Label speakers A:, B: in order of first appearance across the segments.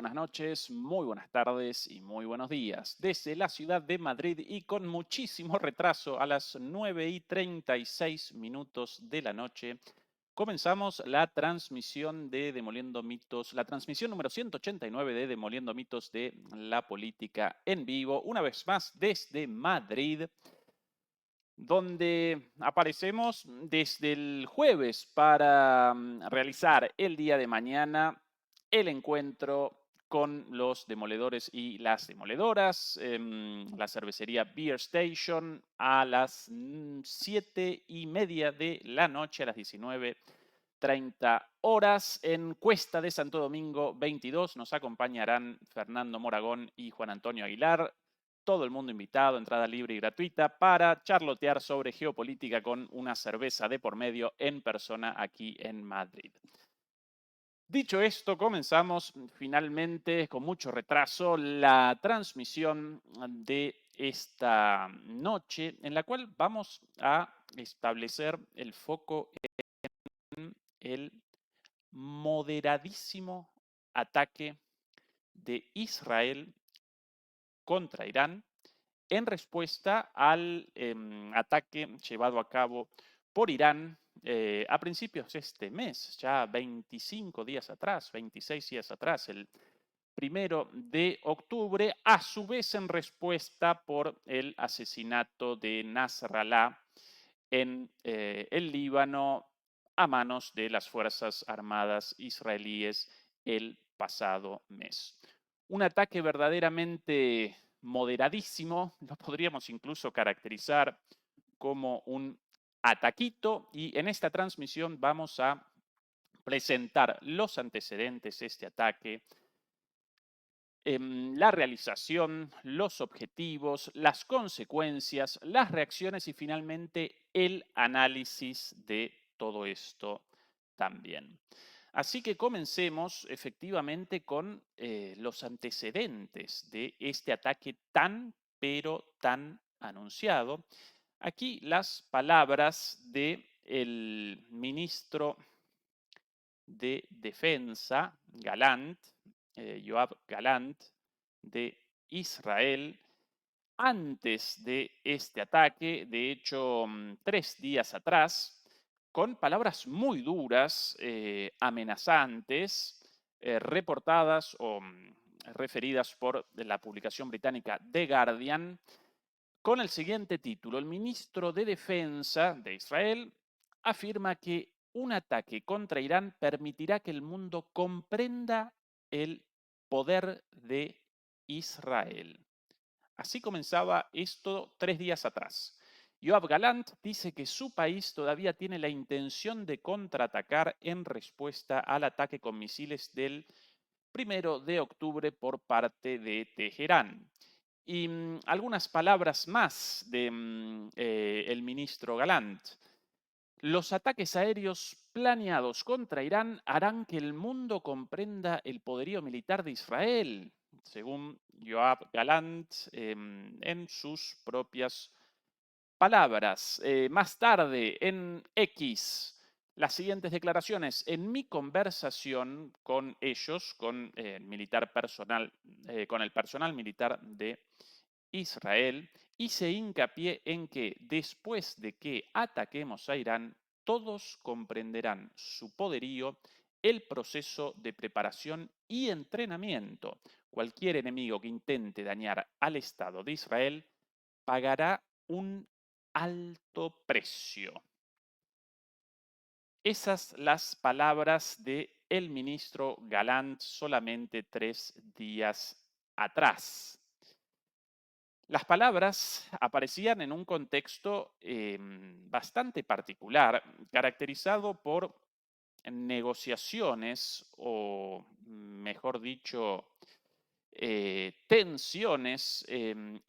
A: buenas noches, muy buenas tardes y muy buenos días. Desde la ciudad de Madrid y con muchísimo retraso a las 9:36 de la noche, comenzamos la transmisión de Demoliendo Mitos, la transmisión número 189 de Demoliendo Mitos de la política en vivo, una vez más desde Madrid, donde aparecemos desde el jueves para realizar el día de mañana el encuentro con los demoledores y las demoledoras, la cervecería Beer Station a las 7:30 de la noche, a las 19:30 en Cuesta de Santo Domingo 22. Nos acompañarán Fernando Moragón y Juan Antonio Aguilar. Todo el mundo invitado, entrada libre y gratuita, para charlotear sobre geopolítica con una cerveza de por medio en persona aquí en Madrid. Dicho esto, comenzamos finalmente con mucho retraso la transmisión de esta noche, en la cual vamos a establecer el foco en el moderadísimo ataque de Israel contra Irán en respuesta al ataque llevado a cabo por Irán a principios de este mes, ya 25 días atrás, 26 días atrás, el 1 de octubre, a su vez en respuesta por el asesinato de Nasrallah en el Líbano a manos de las Fuerzas Armadas israelíes el pasado mes. Un ataque verdaderamente moderadísimo, lo podríamos incluso caracterizar como un ataquito, y en esta transmisión vamos a presentar los antecedentes de este ataque, la realización, los objetivos, las consecuencias, las reacciones y finalmente el análisis de todo esto también. Así que comencemos efectivamente con los antecedentes de este ataque tan, pero tan anunciado. Aquí las palabras del ministro de Defensa, Galant, Yoav Galant, de Israel, antes de este ataque, de hecho 3 días atrás, con palabras muy duras, amenazantes, reportadas o referidas por la publicación británica The Guardian, con el siguiente título: el ministro de Defensa de Israel afirma que un ataque contra Irán permitirá que el mundo comprenda el poder de Israel. Así comenzaba esto 3 días atrás. Yoav Galant dice que su país todavía tiene la intención de contraatacar en respuesta al ataque con misiles del 1 de octubre por parte de Teherán. Y algunas palabras más de el ministro Galant. Los ataques aéreos planeados contra Irán harán que el mundo comprenda el poderío militar de Israel, según Yoav Galant en sus propias palabras. Más tarde, en X, las siguientes declaraciones: en mi conversación con ellos, con militar personal, con el personal militar de Israel, hice hincapié en que después de que ataquemos a Irán, todos comprenderán su poderío, el proceso de preparación y entrenamiento. Cualquier enemigo que intente dañar al Estado de Israel pagará un alto precio. Esas las palabras de el ministro Galant solamente 3 días atrás. Las palabras aparecían en un contexto bastante particular, caracterizado por negociaciones o, mejor dicho, tensiones,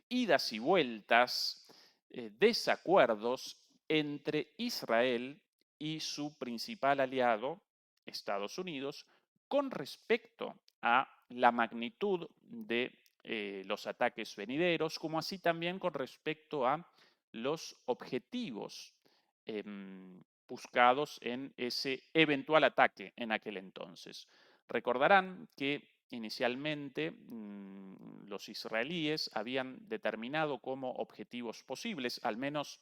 A: idas y vueltas, desacuerdos entre Israel y su principal aliado, Estados Unidos, con respecto a la magnitud de los ataques venideros, como así también con respecto a los objetivos buscados en ese eventual ataque en aquel entonces. Recordarán que inicialmente los israelíes habían determinado como objetivos posibles, al menos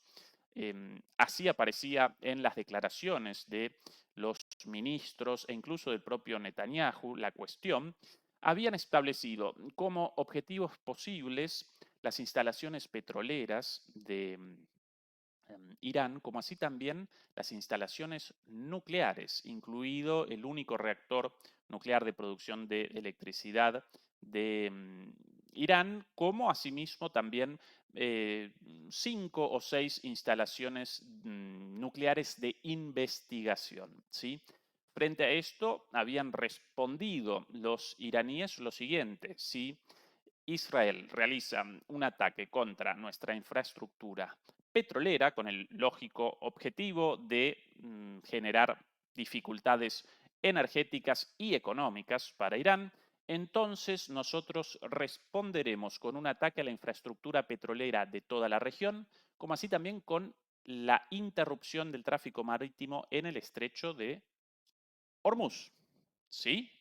A: así aparecía en las declaraciones de los ministros e incluso del propio Netanyahu, la cuestión, habían establecido como objetivos posibles las instalaciones petroleras de Irán, como así también las instalaciones nucleares, incluido el único reactor nuclear de producción de electricidad de Irán, como asimismo también 5 o 6 instalaciones nucleares de investigación, ¿sí? Frente a esto, habían respondido los iraníes lo siguiente: si Israel realiza un ataque contra nuestra infraestructura petrolera con el lógico objetivo de generar dificultades energéticas y económicas para Irán, entonces nosotros responderemos con un ataque a la infraestructura petrolera de toda la región, como así también con la interrupción del tráfico marítimo en el estrecho de Hormuz. ¿Sí?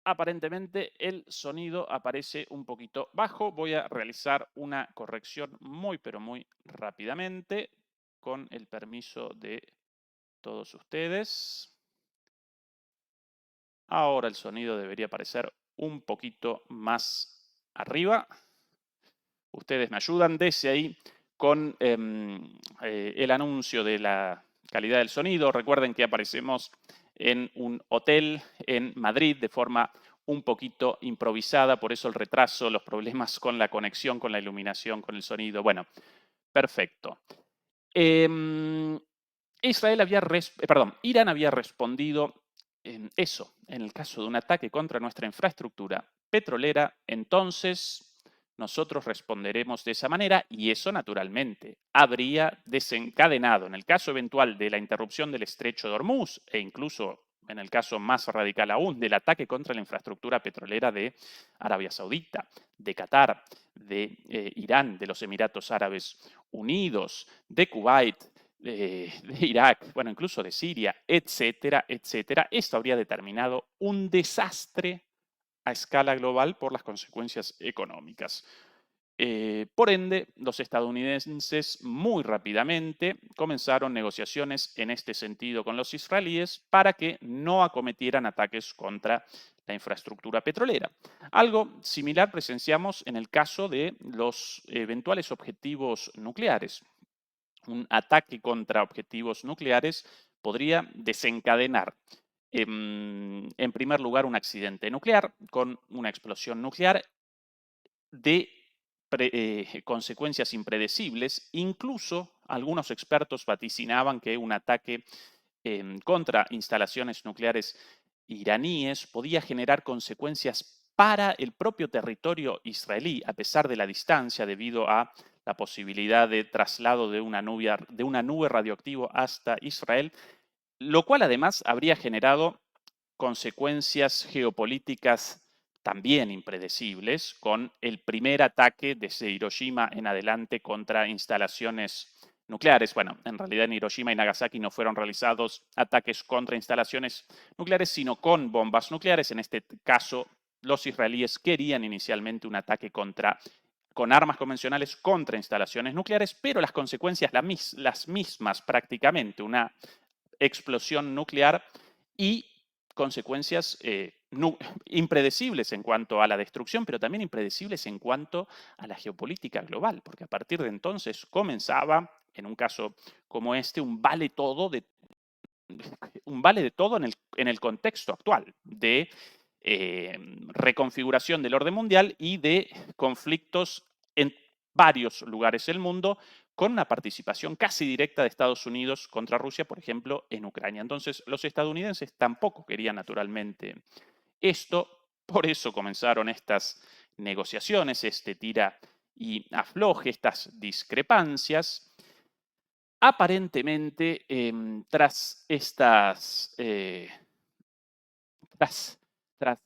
A: Aparentemente el sonido aparece un poquito bajo. Voy a realizar una corrección muy pero muy rápidamente con el permiso de todos ustedes. Ahora el sonido debería aparecer un poquito más arriba. Ustedes me ayudan desde ahí con el anuncio de la calidad del sonido. Recuerden que aparecemos en un hotel en Madrid de forma un poquito improvisada, por eso el retraso, los problemas con la conexión, con la iluminación, con el sonido. Bueno, perfecto. Irán había respondido en eso, en el caso de un ataque contra nuestra infraestructura petrolera, entonces nosotros responderemos de esa manera y eso naturalmente habría desencadenado, en el caso eventual de la interrupción del estrecho de Hormuz e incluso en el caso más radical aún del ataque contra la infraestructura petrolera de Arabia Saudita, de Qatar, de Irán, de los Emiratos Árabes Unidos, de Kuwait, de Irak, bueno, incluso de Siria, etcétera, etcétera. Esto habría determinado un desastre a escala global por las consecuencias económicas. Por ende, los estadounidenses muy rápidamente comenzaron negociaciones en este sentido con los israelíes para que no acometieran ataques contra la infraestructura petrolera. Algo similar presenciamos en el caso de los eventuales objetivos nucleares. Un ataque contra objetivos nucleares podría desencadenar, en primer lugar, un accidente nuclear con una explosión nuclear de consecuencias impredecibles. Incluso algunos expertos vaticinaban que un ataque contra instalaciones nucleares iraníes podía generar consecuencias para el propio territorio israelí, a pesar de la distancia, debido a la posibilidad de traslado de una nube radioactiva hasta Israel, lo cual además habría generado consecuencias geopolíticas también impredecibles, con el primer ataque desde Hiroshima en adelante contra instalaciones nucleares. Bueno, en realidad en Hiroshima y Nagasaki no fueron realizados ataques contra instalaciones nucleares, sino con bombas nucleares. En este caso, los israelíes querían inicialmente un ataque con armas convencionales contra instalaciones nucleares, pero las consecuencias las mismas prácticamente, una explosión nuclear y consecuencias impredecibles en cuanto a la destrucción, pero también impredecibles en cuanto a la geopolítica global, porque a partir de entonces comenzaba, en un caso como este, un vale de todo en el contexto actual de reconfiguración del orden mundial y de conflictos en varios lugares del mundo, con una participación casi directa de Estados Unidos contra Rusia, por ejemplo, en Ucrania. Entonces, los estadounidenses tampoco querían naturalmente esto, por eso comenzaron estas negociaciones, este tira y afloje, estas discrepancias. Aparentemente, tras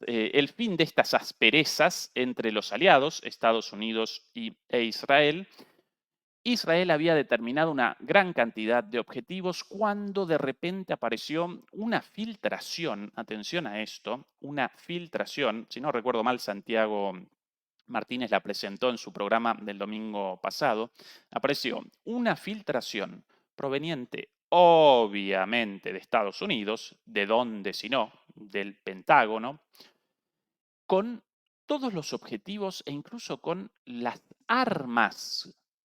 A: el fin de estas asperezas entre los aliados, Estados Unidos e Israel, Israel había determinado una gran cantidad de objetivos cuando de repente apareció una filtración, atención a esto, una filtración, si no recuerdo mal, Santiago Martínez la presentó en su programa del domingo pasado, apareció una filtración proveniente obviamente de Estados Unidos, ¿de dónde si no? Del Pentágono, con todos los objetivos e incluso con las armas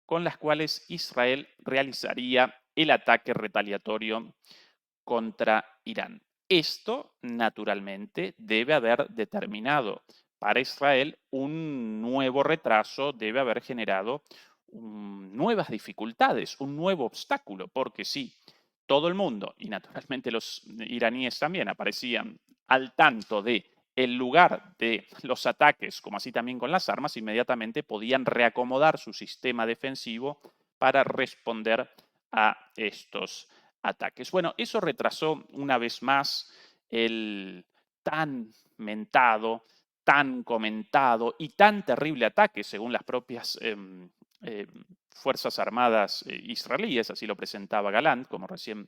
A: con las cuales Israel realizaría el ataque retaliatorio contra Irán. Esto, naturalmente, debe haber determinado para Israel un nuevo retraso, debe haber generado nuevas dificultades, un nuevo obstáculo, porque si todo el mundo, y naturalmente los iraníes también, aparecían al tanto de el lugar de los ataques, como así también con las armas, inmediatamente podían reacomodar su sistema defensivo para responder a estos ataques. Bueno, eso retrasó una vez más el tan mentado, tan comentado y tan terrible ataque, según las propias Fuerzas Armadas israelíes, así lo presentaba Galant, como recién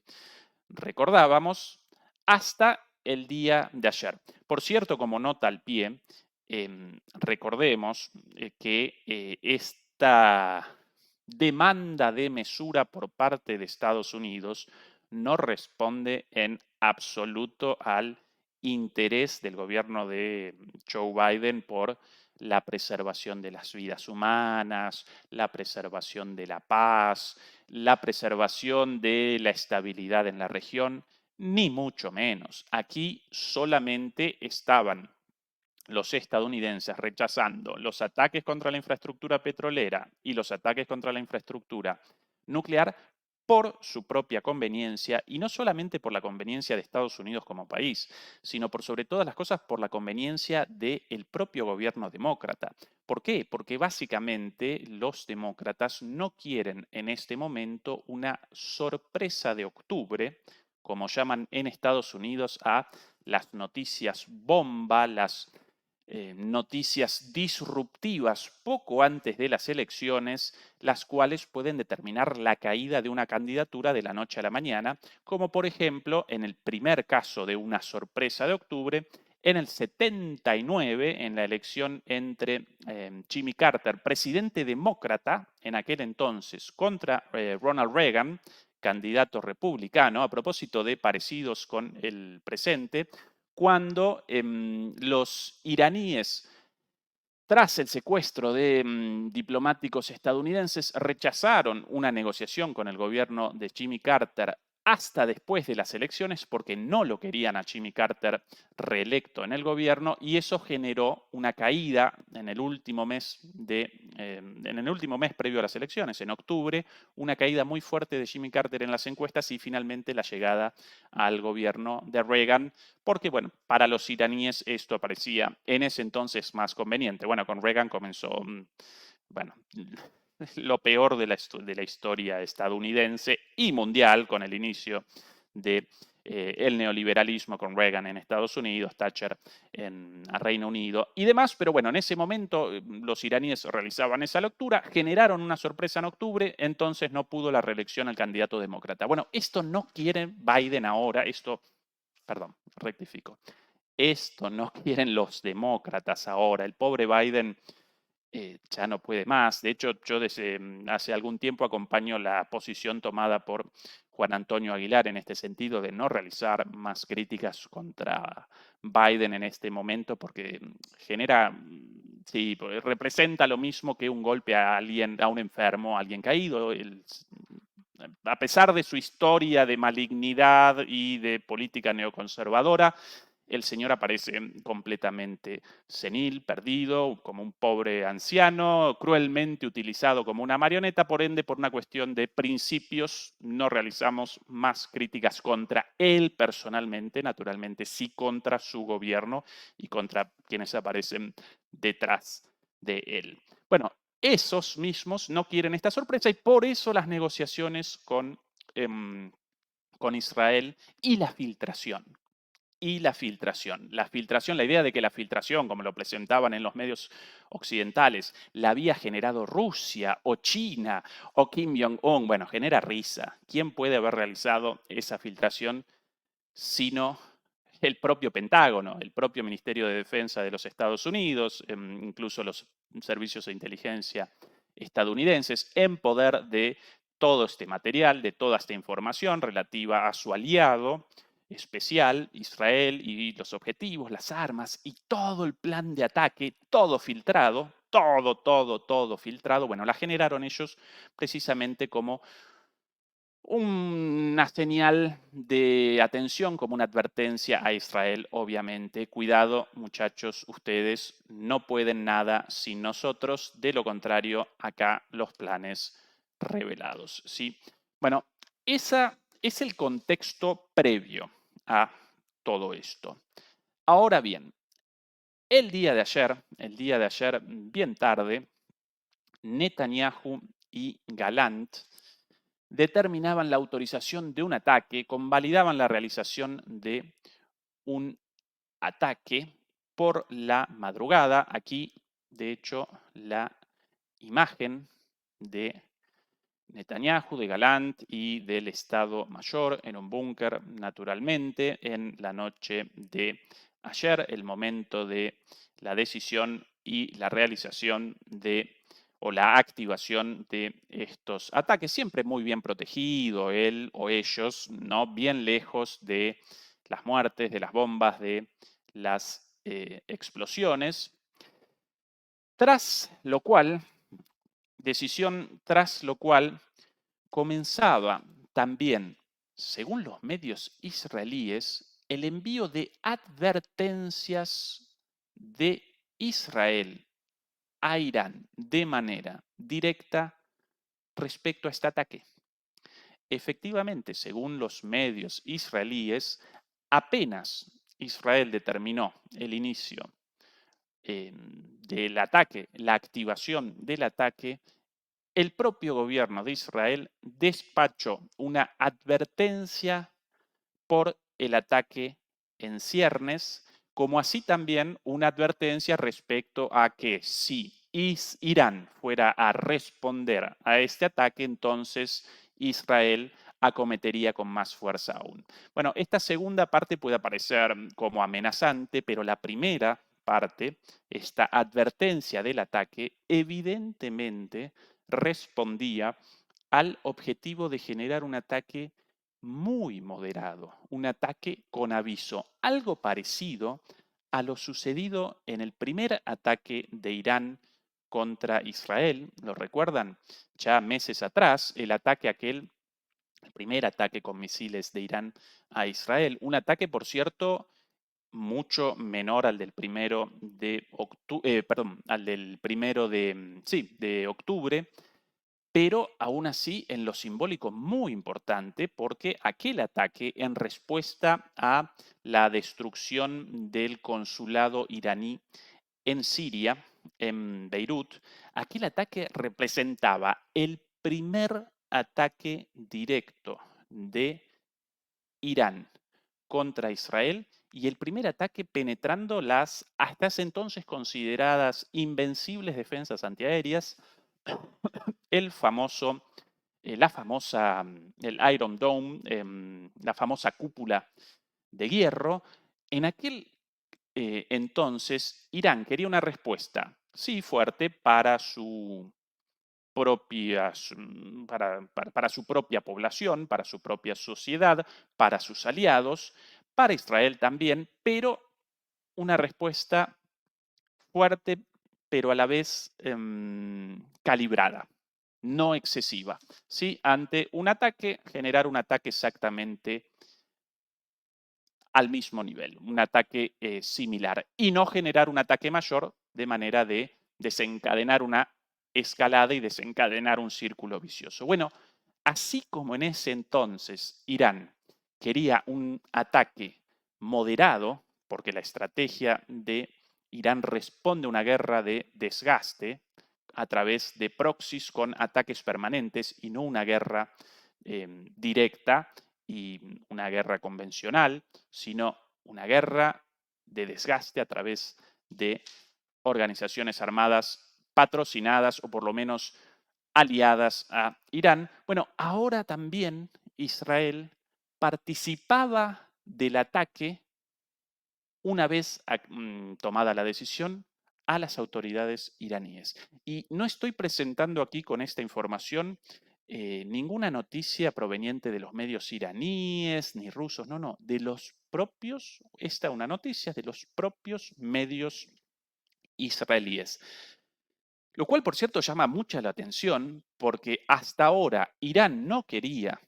A: recordábamos, hasta el día de ayer. Por cierto, como nota al pie, recordemos que esta demanda de mesura por parte de Estados Unidos no responde en absoluto al interés del gobierno de Joe Biden por la preservación de las vidas humanas, la preservación de la paz, la preservación de la estabilidad en la región, ni mucho menos. Aquí solamente estaban los estadounidenses rechazando los ataques contra la infraestructura petrolera y los ataques contra la infraestructura nuclear por su propia conveniencia, y no solamente por la conveniencia de Estados Unidos como país, sino por sobre todas las cosas por la conveniencia del propio gobierno demócrata. ¿Por qué? Porque básicamente los demócratas no quieren en este momento una sorpresa de octubre, como llaman en Estados Unidos a las noticias bomba, las noticias disruptivas poco antes de las elecciones, las cuales pueden determinar la caída de una candidatura de la noche a la mañana, como por ejemplo en el primer caso de una sorpresa de octubre, en el 79, en la elección entre Jimmy Carter, presidente demócrata en aquel entonces, contra Ronald Reagan, candidato republicano, a propósito de parecidos con el presente, cuando los iraníes, tras el secuestro de diplomáticos estadounidenses, rechazaron una negociación con el gobierno de Jimmy Carter hasta después de las elecciones porque no lo querían a Jimmy Carter reelecto en el gobierno, y eso generó una caída en el último mes previo a las elecciones, en octubre, una caída muy fuerte de Jimmy Carter en las encuestas y finalmente la llegada al gobierno de Reagan, porque bueno, para los iraníes esto parecía en ese entonces más conveniente. Bueno, con Reagan comenzó, bueno, lo peor de la historia estadounidense y mundial, con el inicio de el neoliberalismo con Reagan en Estados Unidos, Thatcher en Reino Unido y demás. Pero bueno, en ese momento los iraníes realizaban esa lectura, generaron una sorpresa en octubre, entonces no pudo la reelección al candidato demócrata. Bueno, esto no quiere Biden ahora, perdón, rectifico. Esto no quieren los demócratas ahora. El pobre Biden ya no puede más. De hecho, yo desde hace algún tiempo acompaño la posición tomada por Juan Antonio Aguilar en este sentido de no realizar más críticas contra Biden en este momento porque genera, sí, representa lo mismo que un golpe a alguien, a un enfermo, a alguien caído. A pesar de su historia de malignidad y de política neoconservadora, el señor aparece completamente senil, perdido, como un pobre anciano, cruelmente utilizado como una marioneta. Por ende, por una cuestión de principios, no realizamos más críticas contra él personalmente, naturalmente sí contra su gobierno y contra quienes aparecen detrás de él. Bueno, esos mismos no quieren esta sorpresa y por eso las negociaciones con Israel y la filtración. y la filtración. La idea de que la filtración, como lo presentaban en los medios occidentales, la había generado Rusia o China o Kim Jong-un, bueno, genera risa. ¿Quién puede haber realizado esa filtración sino el propio Pentágono, el propio Ministerio de Defensa de los Estados Unidos, incluso los servicios de inteligencia estadounidenses, en poder de todo este material, de toda esta información relativa a su aliado especial, Israel, y los objetivos, las armas y todo el plan de ataque, todo filtrado, todo filtrado. Bueno, la generaron ellos precisamente como una señal de atención, como una advertencia a Israel, obviamente. Cuidado, muchachos, ustedes no pueden nada sin nosotros. De lo contrario, acá los planes revelados, ¿sí? Bueno, ese es el contexto previo a todo esto. Ahora bien, el día de ayer, bien tarde, Netanyahu y Galant determinaban la autorización de un ataque, convalidaban la realización de un ataque por la madrugada. Aquí, de hecho, la imagen de Netanyahu, de Galant y del Estado Mayor en un búnker, naturalmente, en la noche de ayer, el momento de la decisión y la realización de o la activación de estos ataques, siempre muy bien protegido él o ellos, ¿no? Bien lejos de las muertes, de las bombas, de las explosiones, tras lo cual comenzaba también, según los medios israelíes, el envío de advertencias de Israel a Irán de manera directa respecto a este ataque. Efectivamente, según los medios israelíes, apenas Israel determinó el inicio del ataque, la activación del ataque, el propio gobierno de Israel despachó una advertencia por el ataque en ciernes, como así también una advertencia respecto a que si Irán fuera a responder a este ataque, entonces Israel acometería con más fuerza aún. Bueno, esta segunda parte puede parecer como amenazante, pero la primera parte, esta advertencia del ataque, evidentemente respondía al objetivo de generar un ataque muy moderado, un ataque con aviso, algo parecido a lo sucedido en el primer ataque de Irán contra Israel. ¿Lo recuerdan? Ya meses atrás, el primer ataque con misiles de Irán a Israel, un ataque, por cierto, mucho menor al del primero de de octubre, pero aún así en lo simbólico muy importante, porque aquel ataque en respuesta a la destrucción del consulado iraní en Siria, en Beirut, aquel ataque representaba el primer ataque directo de Irán contra Israel y el primer ataque penetrando las hasta ese entonces consideradas invencibles defensas antiaéreas, el Iron Dome, la famosa cúpula de hierro. En aquel entonces, Irán quería una respuesta, sí, fuerte para su para su propia población, para su propia sociedad, para sus aliados, para Israel también, pero una respuesta fuerte, pero a la vez calibrada, no excesiva, ¿sí? Ante un ataque, generar un ataque exactamente al mismo nivel, un ataque similar, y no generar un ataque mayor de manera de desencadenar una escalada y desencadenar un círculo vicioso. Bueno, así como en ese entonces Irán quería un ataque moderado, porque la estrategia de Irán responde a una guerra de desgaste a través de proxies con ataques permanentes y no una guerra directa y una guerra convencional, sino una guerra de desgaste a través de organizaciones armadas patrocinadas o por lo menos aliadas a Irán. Bueno, ahora también Israel participaba del ataque una vez tomada la decisión a las autoridades iraníes. Y no estoy presentando aquí con esta información ninguna noticia proveniente de los medios iraníes ni rusos, no, de los propios, esta es una noticia de los propios medios israelíes. Lo cual, por cierto, llama mucha la atención porque hasta ahora Irán no quería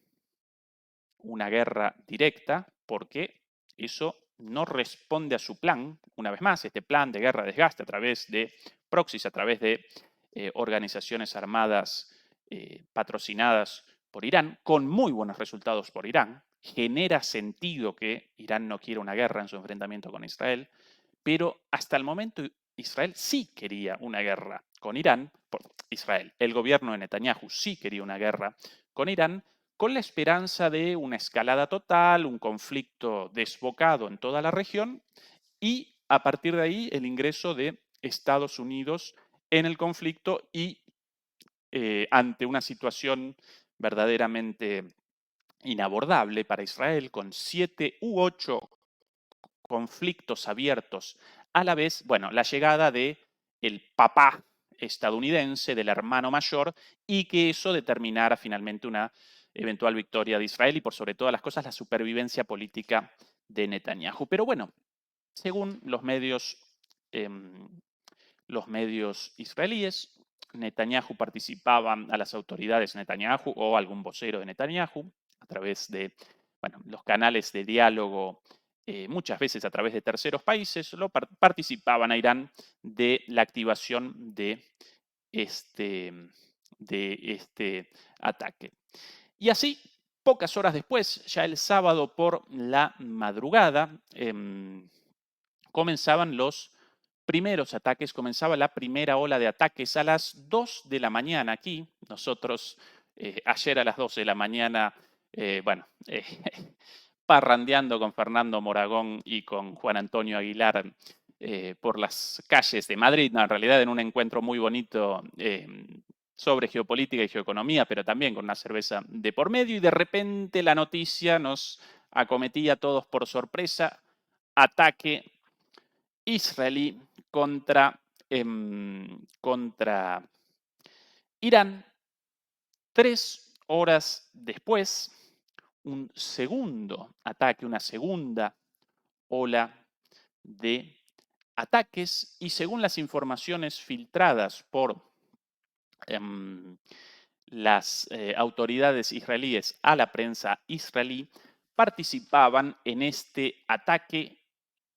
A: una guerra directa porque eso no responde a su plan. Una vez más, este plan de guerra desgaste a través de proxies, a través de organizaciones armadas patrocinadas por Irán, con muy buenos resultados por Irán. Genera sentido que Irán no quiera una guerra en su enfrentamiento con Israel, pero hasta el momento Israel sí quería una guerra con Irán. Israel, el gobierno de Netanyahu sí quería una guerra con Irán, con la esperanza de una escalada total, un conflicto desbocado en toda la región y a partir de ahí el ingreso de Estados Unidos en el conflicto y ante una situación verdaderamente inabordable para Israel, con 7 u 8 conflictos abiertos a la vez, bueno, la llegada de el papá estadounidense, del hermano mayor, y que eso determinara finalmente una eventual victoria de Israel y por sobre todas las cosas la supervivencia política de Netanyahu. Pero bueno, según los medios israelíes, Netanyahu participaba a las autoridades Netanyahu o algún vocero de Netanyahu a través de los canales de diálogo, muchas veces a través de terceros países, participaban a Irán de la activación de este ataque. Y así, pocas horas después, ya el sábado por la madrugada, comenzaban los primeros ataques, comenzaba la primera ola de ataques a las 2 de la mañana aquí. Nosotros ayer a las 12 de la mañana, parrandeando con Fernando Moragón y con Juan Antonio Aguilar por las calles de Madrid, en realidad en un encuentro muy bonito sobre geopolítica y geoeconomía, pero también con una cerveza de por medio, y de repente la noticia nos acometía a todos por sorpresa: ataque israelí contra Irán. 3 horas después, un segundo ataque, una segunda ola de ataques, y según las informaciones filtradas por las autoridades israelíes a la prensa israelí, participaban en este ataque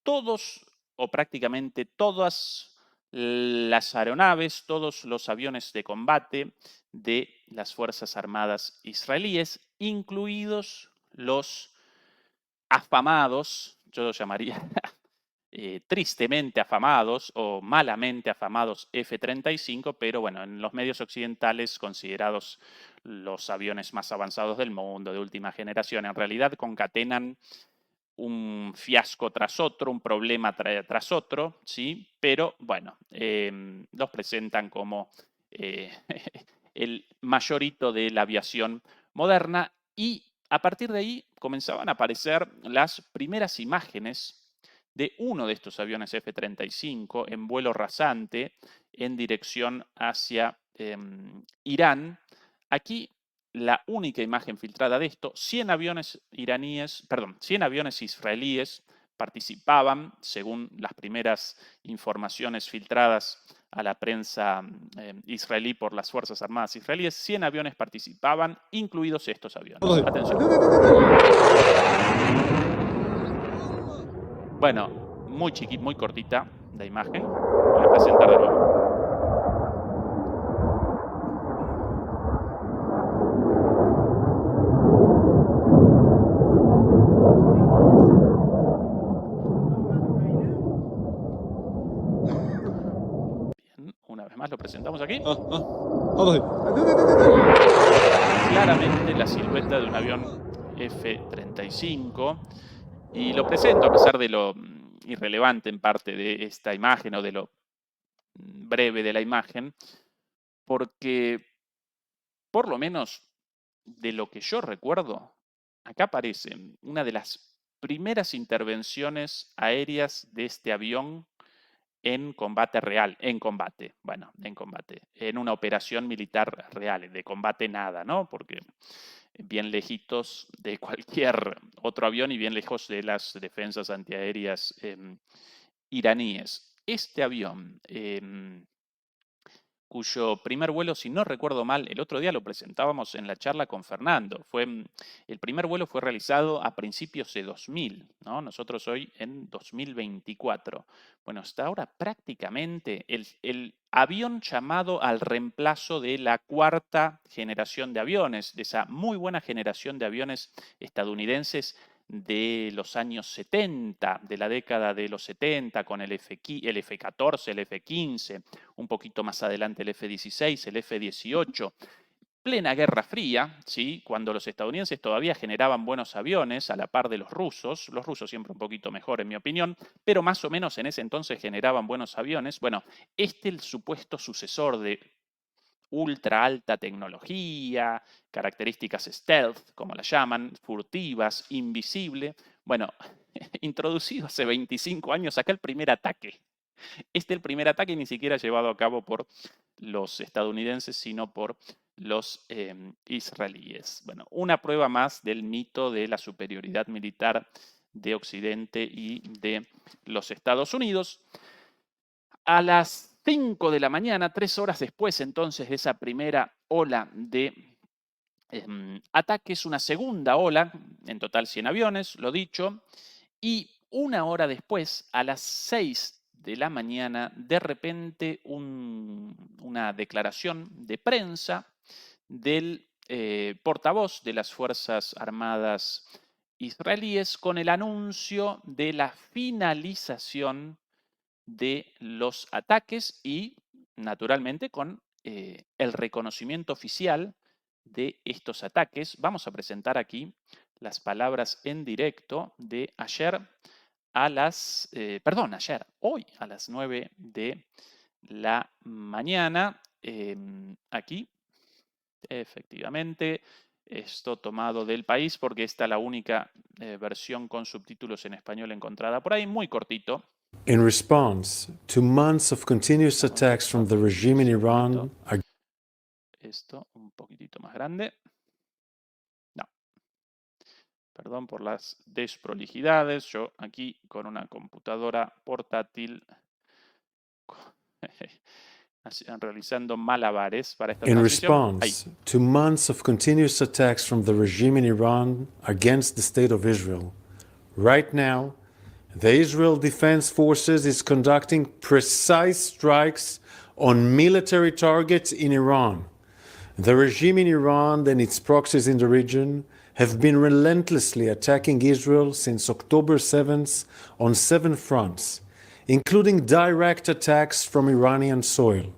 A: todos o prácticamente todas las aeronaves, todos los aviones de combate de las Fuerzas Armadas israelíes, incluidos los afamados, yo los llamaría tristemente afamados o malamente afamados F-35, pero bueno, en los medios occidentales considerados los aviones más avanzados del mundo, de última generación. En realidad concatenan un fiasco tras otro, un problema tras otro, ¿sí? Pero bueno, los presentan como el mayor hito de la aviación moderna, y a partir de ahí comenzaban a aparecer las primeras imágenes de uno de estos aviones F-35 en vuelo rasante en dirección hacia Irán. Aquí la única imagen filtrada de esto: 100 aviones israelíes participaban, según las primeras informaciones filtradas a la prensa israelí por las Fuerzas Armadas israelíes. 100 aviones participaban, incluidos estos aviones. Atención. Bueno, muy cortita la imagen. Voy a presentar de nuevo. Una vez más lo presentamos aquí. Claramente la silueta de un avión F-35. Y lo presento a pesar de lo irrelevante en parte de esta imagen o de lo breve de la imagen, porque por lo menos de lo que yo recuerdo, acá aparece una de las primeras intervenciones aéreas de este avión en combate real, en una operación militar real, de combate nada, ¿no? Porque bien lejitos de cualquier otro avión y bien lejos de las defensas antiaéreas iraníes. Este avión, cuyo primer vuelo, si no recuerdo mal, el otro día lo presentábamos en la charla con Fernando. El primer vuelo fue realizado a principios de 2000, ¿no? Nosotros hoy en 2024. Bueno, hasta ahora prácticamente el avión llamado al reemplazo de la cuarta generación de aviones, de esa muy buena generación de aviones estadounidenses de los años 70, de la década de los 70, con el F-14, el F-15, un poquito más adelante el F-16, el F-18. Plena Guerra Fría, ¿sí? Cuando los estadounidenses todavía generaban buenos aviones a la par de los rusos siempre un poquito mejor en mi opinión, pero más o menos en ese entonces generaban buenos aviones. Bueno, el supuesto sucesor de ultra alta tecnología, características stealth, como la llaman, furtivas, invisible. Bueno, introducido hace 25 años acá el primer ataque. El primer ataque ni siquiera llevado a cabo por los estadounidenses, sino por los israelíes. Bueno, una prueba más del mito de la superioridad militar de Occidente y de los Estados Unidos. A las 5 de la mañana, 3 horas después entonces de esa primera ola de ataques, una segunda ola, en total 100 aviones, lo dicho, y una hora después, a las 6 de la mañana, de repente una declaración de prensa del portavoz de las Fuerzas Armadas israelíes con el anuncio de la finalización de los ataques y, naturalmente, con el reconocimiento oficial de estos ataques. Vamos a presentar aquí las palabras en directo de hoy a las 9 de la mañana. Aquí, efectivamente, esto tomado del País, porque esta es la única versión con subtítulos en español encontrada por ahí, muy cortito.
B: In response to months of continuous attacks from the regime in Iran,
A: esto un poquitito más grande. No. Perdón por las desprolijidades. Yo aquí con una computadora portátil realizando malabares para esta
B: in
A: transición.
B: response to months of continuous attacks from the regime in Iran against the state of Israel, right now, the Israel Defense Forces is conducting precise strikes on military targets in Iran. The regime in Iran and its proxies in the region have been relentlessly attacking Israel since October 7th on 7 fronts, including direct attacks from Iranian soil.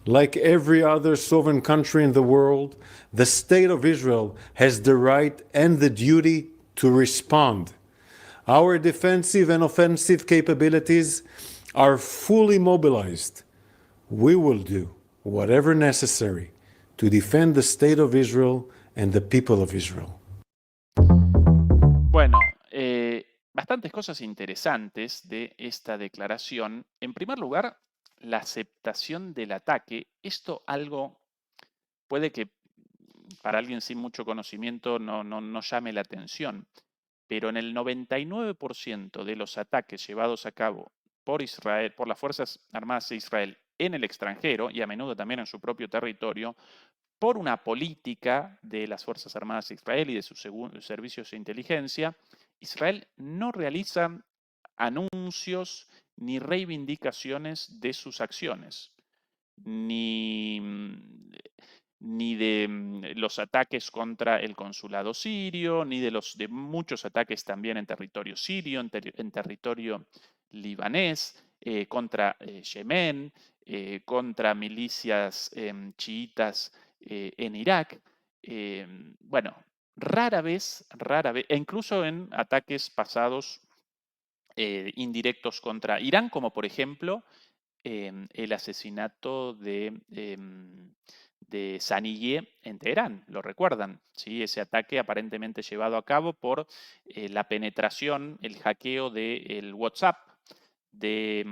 B: Like every other sovereign country in the world, the state of Israel has the right and the duty to respond. Our defensive and offensive capabilities are fully mobilized. We will do whatever necessary to defend the state of Israel and the people of Israel.
A: Bueno, bastantes cosas interesantes de esta declaración. En primer lugar, la aceptación del ataque. Esto algo puede que para alguien sin mucho conocimiento no llame la atención, pero en el 99% de los ataques llevados a cabo por Israel, por las Fuerzas Armadas de Israel en el extranjero y a menudo también en su propio territorio, por una política de las Fuerzas Armadas de Israel y de sus servicios de inteligencia, Israel no realiza anuncios ni reivindicaciones de sus acciones, ni de los ataques contra el consulado sirio, ni de muchos ataques también en territorio sirio, en territorio libanés, contra Yemen, contra milicias chiitas en Irak. Bueno, rara vez, e incluso en ataques pasados indirectos contra Irán, como por ejemplo el asesinato de Saniyeh en Teherán, ¿lo recuerdan? ¿Sí? Ese ataque aparentemente llevado a cabo por la penetración, el hackeo del WhatsApp de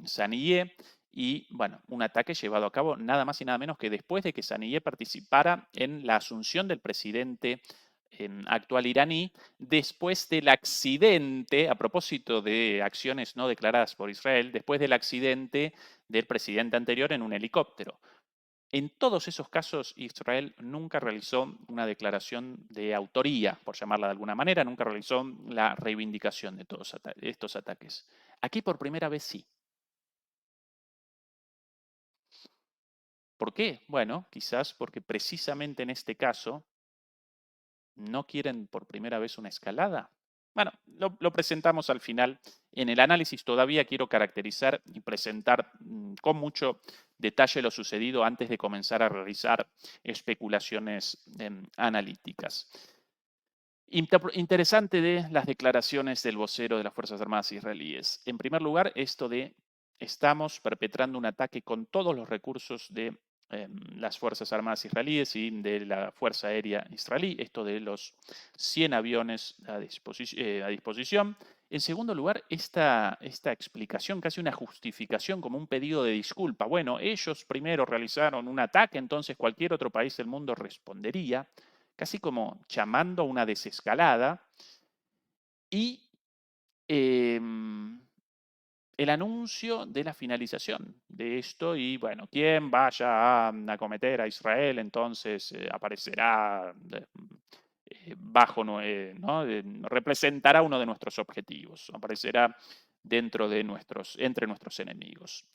A: Saniyeh y, bueno, un ataque llevado a cabo nada más y nada menos que después de que Saniyeh participara en la asunción del presidente actual iraní, después del accidente, a propósito de acciones no declaradas por Israel, después del accidente del presidente anterior en un helicóptero. En todos esos casos, Israel nunca realizó una declaración de autoría, por llamarla de alguna manera, nunca realizó la reivindicación de todos estos ataques. Aquí por primera vez sí. ¿Por qué? Bueno, quizás porque precisamente en este caso no quieren por primera vez una escalada. Bueno, lo presentamos al final. En el análisis todavía quiero caracterizar y presentar con mucho detalle lo sucedido antes de comenzar a realizar especulaciones analíticas. Interesante de las declaraciones del vocero de las Fuerzas Armadas israelíes. En primer lugar, esto de estamos perpetrando un ataque con todos los recursos de las Fuerzas Armadas israelíes y de la Fuerza Aérea israelí, esto de los 100 aviones a disposición. En segundo lugar, esta explicación, casi una justificación como un pedido de disculpa. Bueno, ellos primero realizaron un ataque, entonces cualquier otro país del mundo respondería, casi como llamando a una desescalada. Y el anuncio de la finalización de esto y, bueno, quien vaya a acometer a Israel, entonces aparecerá bajo, ¿no? Representará uno de nuestros objetivos, aparecerá entre nuestros enemigos.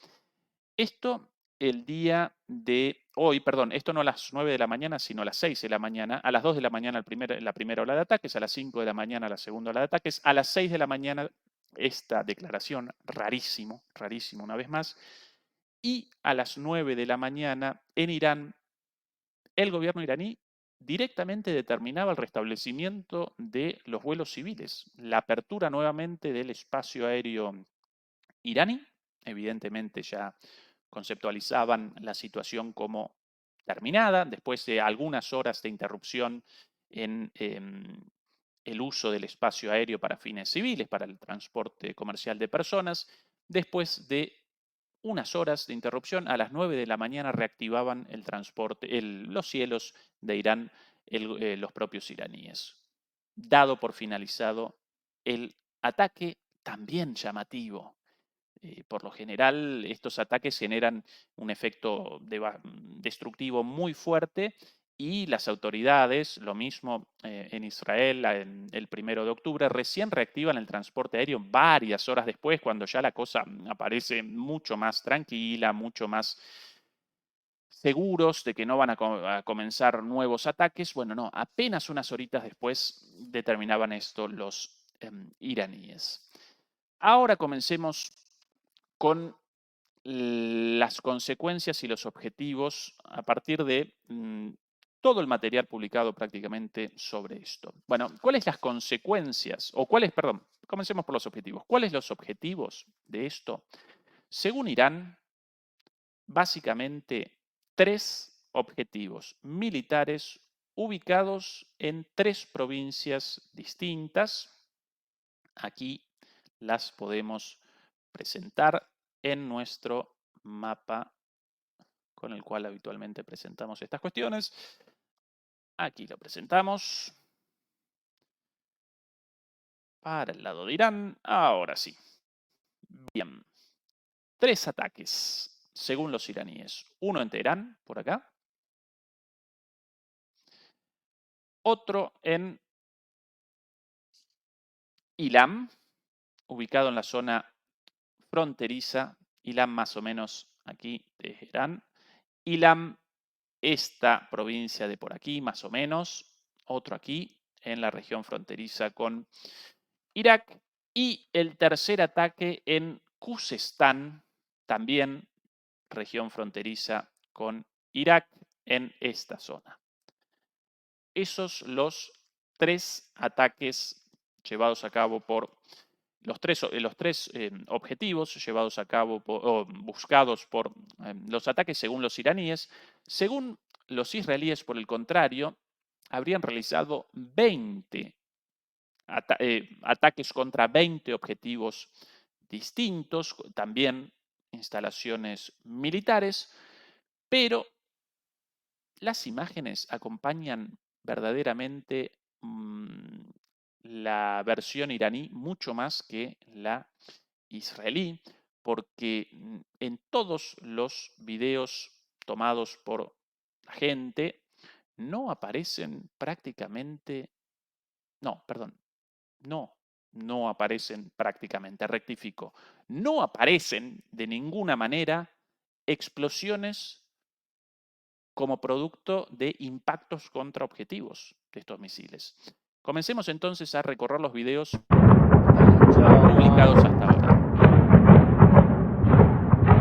A: Esto el día de hoy, perdón, esto no a las 9 de la mañana, sino a las 6 de la mañana, a las 2 de la mañana la primera ola de ataques, a las 5 de la mañana la segunda ola de ataques, a las 6 de la mañana esta declaración, rarísimo, rarísimo una vez más, y a las 9 de la mañana en Irán, el gobierno iraní directamente determinaba el restablecimiento de los vuelos civiles, la apertura nuevamente del espacio aéreo iraní, evidentemente ya conceptualizaban la situación como terminada, después de algunas horas de interrupción en el uso del espacio aéreo para fines civiles, para el transporte comercial de personas, después de unas horas de interrupción, a las 9 de la mañana reactivaban el transporte, los cielos de Irán, los propios iraníes. Dado por finalizado el ataque, también llamativo. Por lo general, estos ataques generan un efecto destructivo muy fuerte y las autoridades, lo mismo en Israel el 1 de octubre, recién reactivan el transporte aéreo varias horas después, cuando ya la cosa aparece mucho más tranquila, mucho más seguros de que no van a comenzar nuevos ataques. Bueno, no, apenas unas horitas después determinaban esto los iraníes. Ahora comencemos con las consecuencias y los objetivos a partir de todo el material publicado prácticamente sobre esto. Bueno, ¿cuáles las consecuencias? Perdón, comencemos por los objetivos. ¿Cuáles los objetivos de esto? Según Irán, básicamente 3 objetivos militares ubicados en 3 provincias distintas. Aquí las podemos presentar en nuestro mapa con el cual habitualmente presentamos estas cuestiones. Aquí lo presentamos. Para el lado de Irán. Ahora sí. Bien. 3 ataques, según los iraníes. Uno en Teherán, por acá. Otro en Ilam, ubicado en la zona fronteriza. Ilam más o menos aquí, Teherán. Ilam, esta provincia de por aquí, más o menos. Otro aquí, en la región fronteriza con Irak. Y el tercer ataque en Khuzestán, también región fronteriza con Irak, en esta zona. Esos los 3 ataques llevados a cabo por los tres objetivos llevados a cabo o buscados por los ataques según los iraníes. Según los israelíes, por el contrario, habrían realizado 20 ataques contra 20 objetivos distintos, también instalaciones militares, pero las imágenes acompañan verdaderamente la versión iraní mucho más que la israelí, porque en todos los videos tomados por la gente no aparecen prácticamente, no aparecen prácticamente, rectifico, no aparecen de ninguna manera explosiones como producto de impactos contra objetivos de estos misiles. Comencemos entonces a recorrer los videos publicados hasta ahora.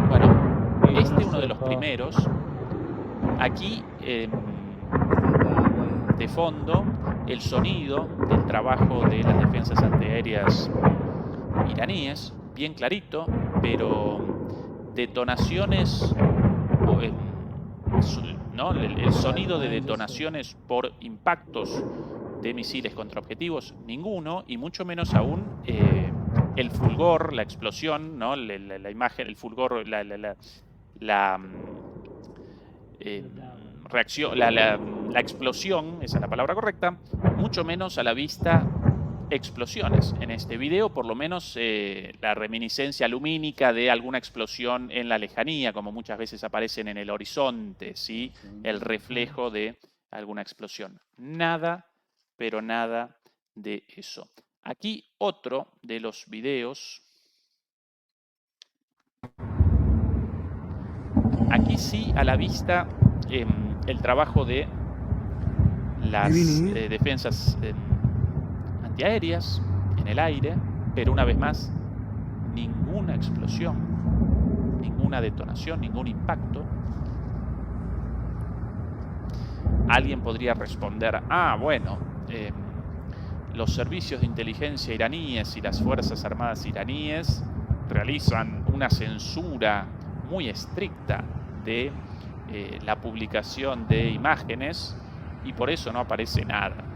A: Bueno, este es uno de los primeros. Aquí, de fondo, el sonido del trabajo de las defensas antiaéreas iraníes, bien clarito, pero detonaciones, ¿no? El sonido de detonaciones por impactos de misiles contra objetivos, ninguno, y mucho menos aún el fulgor, la explosión, ¿no? La imagen, el fulgor, reacción, la explosión, esa es la palabra correcta, mucho menos a la vista explosiones. En este video, por lo menos, la reminiscencia lumínica de alguna explosión en la lejanía, como muchas veces aparecen en el horizonte, ¿sí? El reflejo de alguna explosión. Nada, pero nada de eso. Aquí otro de los videos. Aquí sí, a la vista, el trabajo de las defensas antiaéreas en el aire, pero una vez más, ninguna explosión, ninguna detonación, ningún impacto. Alguien podría responder, bueno, los servicios de inteligencia iraníes y las Fuerzas Armadas iraníes realizan una censura muy estricta de la publicación de imágenes y por eso no aparece nada.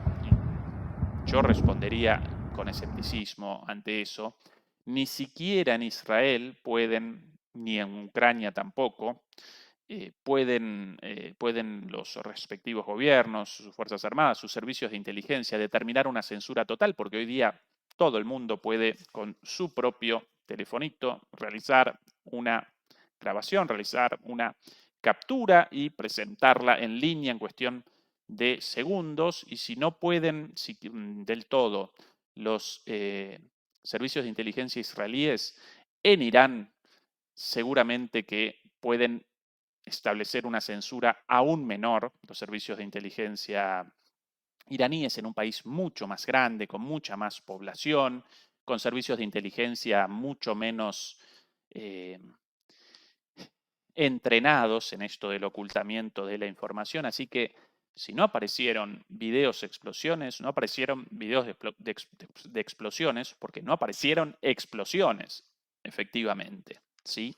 A: Yo respondería con escepticismo ante eso. Ni siquiera en Israel pueden, ni en Ucrania tampoco, pueden los respectivos gobiernos, sus Fuerzas Armadas, sus servicios de inteligencia determinar una censura total, porque hoy día todo el mundo puede con su propio telefonito realizar una grabación, realizar una captura y presentarla en línea en cuestión de segundos, y si no pueden del todo los servicios de inteligencia israelíes en Irán, seguramente que pueden establecer una censura aún menor, los servicios de inteligencia iraníes en un país mucho más grande, con mucha más población, con servicios de inteligencia mucho menos entrenados en esto del ocultamiento de la información. Así que si no aparecieron videos de explosiones, no aparecieron videos de explosiones, porque no aparecieron explosiones, efectivamente, ¿sí?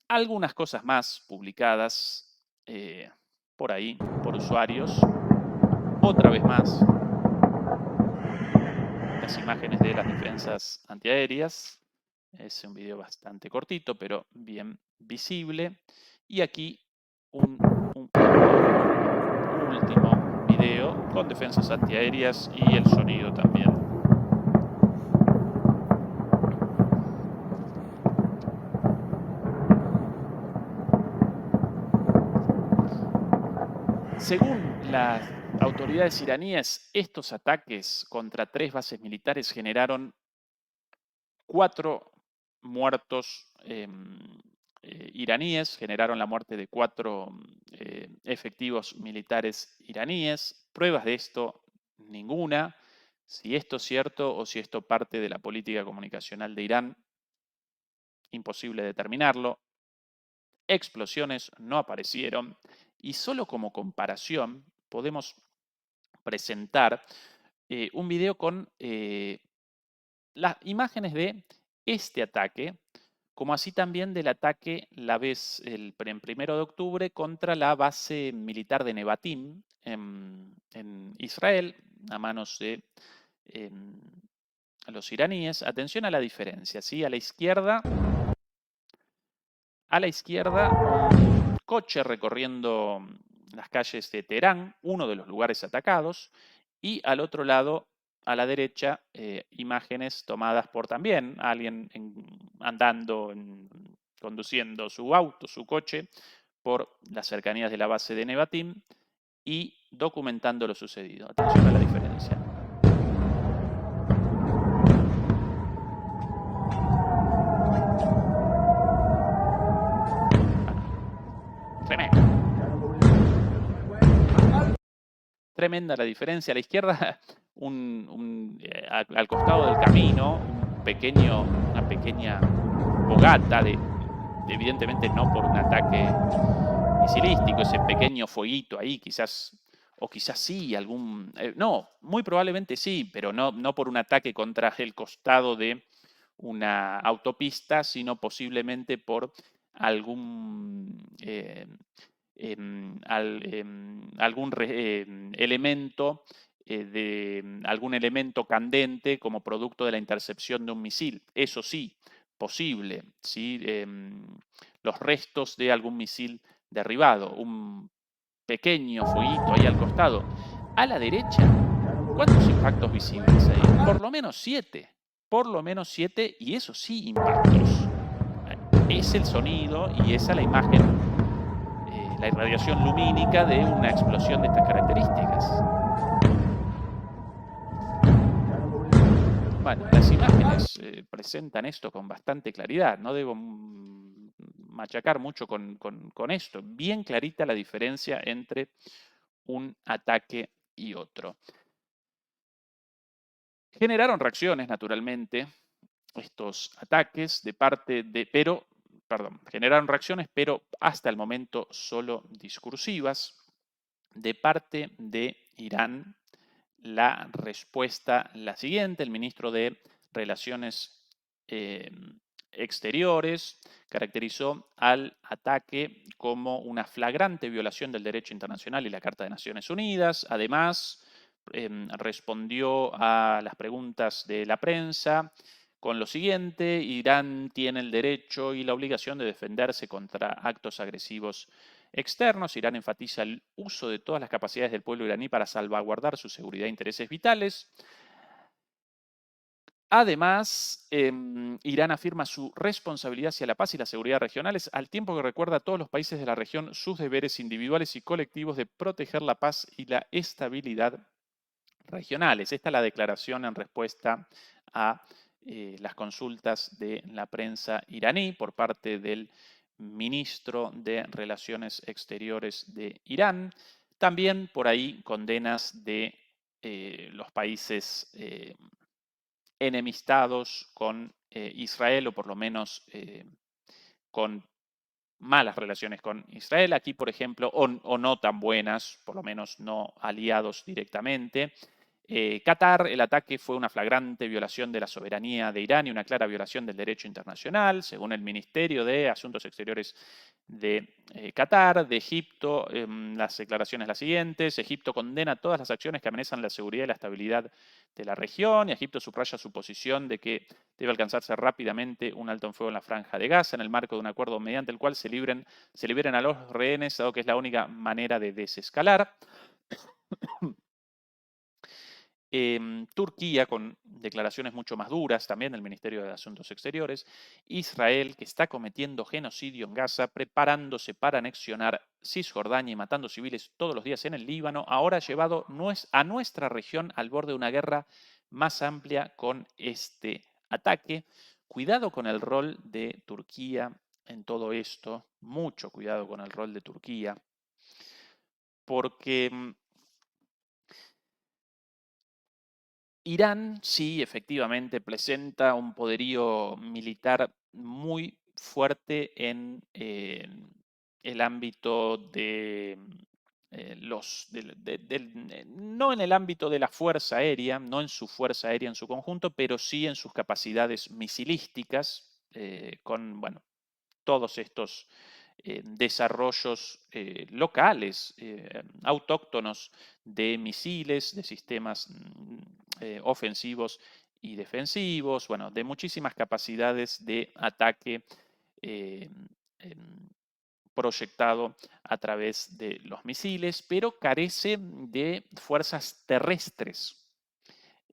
A: Algunas cosas más publicadas por ahí, por usuarios. Otra vez más, las imágenes de las defensas antiaéreas. Es un video bastante cortito, pero bien visible. Y aquí un último video con defensas antiaéreas y el sonido también. Según las autoridades iraníes, estos ataques contra 3 bases militares generaron 4 muertos iraníes, generaron la muerte de 4 efectivos militares iraníes. Pruebas de esto, ninguna. Si esto es cierto o si esto parte de la política comunicacional de Irán, imposible determinarlo. Explosiones no aparecieron y solo como comparación podemos presentar un video con las imágenes de este ataque, como así también del ataque en 1 de octubre contra la base militar de Nevatim en Israel, a manos de los iraníes. Atención a la diferencia, ¿sí? A la izquierda, un coche recorriendo las calles de Teherán, uno de los lugares atacados, y al otro lado, a la derecha, imágenes tomadas por también alguien andando, conduciendo su auto, su coche, por las cercanías de la base de Nevatim y documentando lo sucedido. Atención a la diferencia. Tremendo. Tremenda la diferencia. A la izquierda, al costado del camino, una pequeña fogata, evidentemente no por un ataque misilístico, ese pequeño fueguito ahí, quizás, o quizás sí, no, muy probablemente sí, pero no por un ataque contra el costado de una autopista, sino posiblemente por algún elemento algún elemento candente como producto de la intercepción de un misil. Eso sí, posible, ¿sí? Los restos de algún misil derribado, un pequeño fueguito ahí al costado. A la derecha, ¿cuántos impactos visibles hay? Por lo menos 7, y eso sí, impactos. Es el sonido y esa la imagen, la irradiación lumínica de una explosión de estas características. Bueno, las imágenes presentan esto con bastante claridad, no debo machacar mucho con esto. Bien clarita la diferencia entre un ataque y otro. Generaron reacciones, naturalmente, estos ataques generaron reacciones, pero hasta el momento solo discursivas. De parte de Irán, la respuesta la siguiente: el ministro de Relaciones Exteriores caracterizó al ataque como una flagrante violación del derecho internacional y la Carta de Naciones Unidas. Además, respondió a las preguntas de la prensa con lo siguiente: Irán tiene el derecho y la obligación de defenderse contra actos agresivos externos. Irán enfatiza el uso de todas las capacidades del pueblo iraní para salvaguardar su seguridad e intereses vitales. Además, Irán afirma su responsabilidad hacia la paz y la seguridad regionales, al tiempo que recuerda a todos los países de la región sus deberes individuales y colectivos de proteger la paz y la estabilidad regionales. Esta es la declaración en respuesta a las consultas de la prensa iraní por parte del ministro de Relaciones Exteriores de Irán. También por ahí condenas de los países enemistados con Israel, o por lo menos con malas relaciones con Israel. Aquí, por ejemplo, o no tan buenas, por lo menos no aliados directamente. Qatar: el ataque fue una flagrante violación de la soberanía de Irán y una clara violación del derecho internacional, según el Ministerio de Asuntos Exteriores de Qatar. De Egipto, las declaraciones las siguientes: Egipto condena todas las acciones que amenazan la seguridad y la estabilidad de la región, y Egipto subraya su posición de que debe alcanzarse rápidamente un alto en fuego en la Franja de Gaza, en el marco de un acuerdo mediante el cual se liberen a los rehenes, dado que es la única manera de desescalar. Turquía, con declaraciones mucho más duras también del Ministerio de Asuntos Exteriores. Israel, que está cometiendo genocidio en Gaza, preparándose para anexionar Cisjordania y matando civiles todos los días en el Líbano, ahora ha llevado a nuestra región al borde de una guerra más amplia con este ataque. Cuidado con el rol de Turquía en todo esto, mucho cuidado con el rol de Turquía, porque Irán sí, efectivamente, presenta un poderío militar muy fuerte en el ámbito de no en el ámbito de la fuerza aérea, no en su fuerza aérea en su conjunto, pero sí en sus capacidades misilísticas, con bueno, todos estos desarrollos locales, autóctonos de misiles, de sistemas ofensivos y defensivos, bueno, de muchísimas capacidades de ataque eh, proyectado a través de los misiles, pero carece de fuerzas terrestres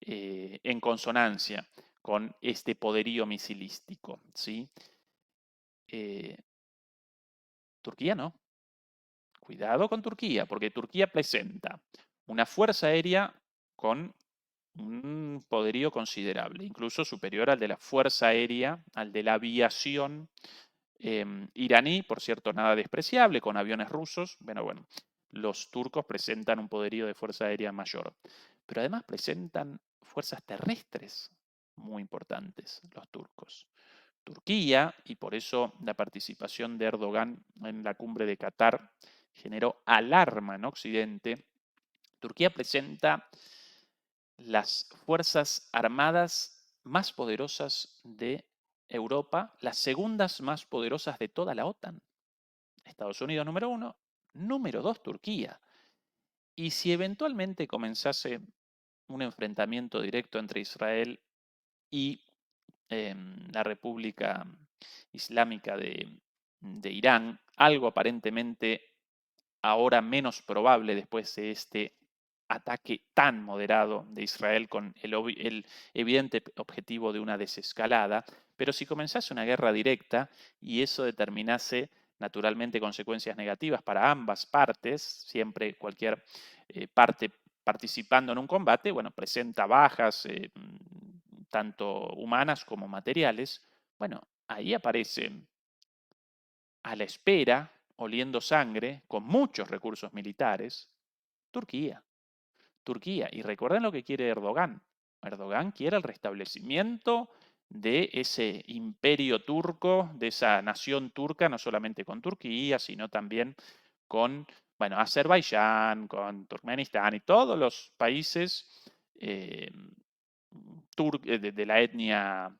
A: en consonancia con este poderío misilístico, ¿sí? Turquía no. Cuidado con Turquía, porque Turquía presenta una fuerza aérea con un poderío considerable, incluso superior al de la fuerza aérea, al de la aviación iraní, por cierto, nada despreciable, con aviones rusos. Bueno, los turcos presentan un poderío de fuerza aérea mayor, pero además presentan fuerzas terrestres muy importantes, los turcos. Turquía, y por eso la participación de Erdogan en la cumbre de Qatar generó alarma en Occidente. Turquía presenta las fuerzas armadas más poderosas de Europa, las segundas más poderosas de toda la OTAN. Estados Unidos número 1, número 2 Turquía. Y si eventualmente comenzase un enfrentamiento directo entre Israel y la República Islámica de Irán, algo aparentemente ahora menos probable después de este ataque tan moderado de Israel con el evidente objetivo de una desescalada, pero si comenzase una guerra directa y eso determinase naturalmente consecuencias negativas para ambas partes, siempre cualquier parte participando en un combate, bueno, presenta bajas tanto humanas como materiales, bueno, ahí aparece a la espera, oliendo sangre, con muchos recursos militares, Turquía. Turquía. Y recuerden lo que quiere Erdogan. Erdogan quiere el restablecimiento de ese imperio turco, de esa nación turca, no solamente con Turquía, sino también con, bueno, Azerbaiyán, con Turkmenistán y todos los países de la etnia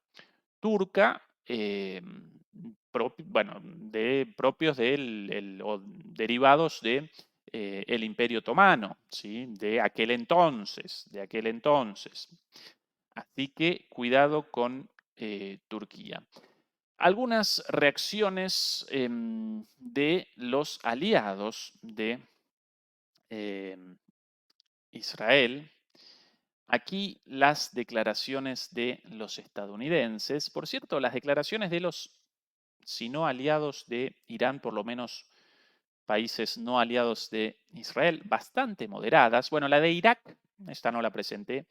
A: turca, bueno, propios o derivados de el Imperio Otomano, ¿sí? De aquel entonces, Así que cuidado con Turquía. Algunas reacciones de los aliados de Israel. Aquí las declaraciones de los estadounidenses. Por cierto, las declaraciones de los, si no aliados de Irán, por lo menos países no aliados de Israel, bastante moderadas. Bueno, la de Irak, esta no la presenté,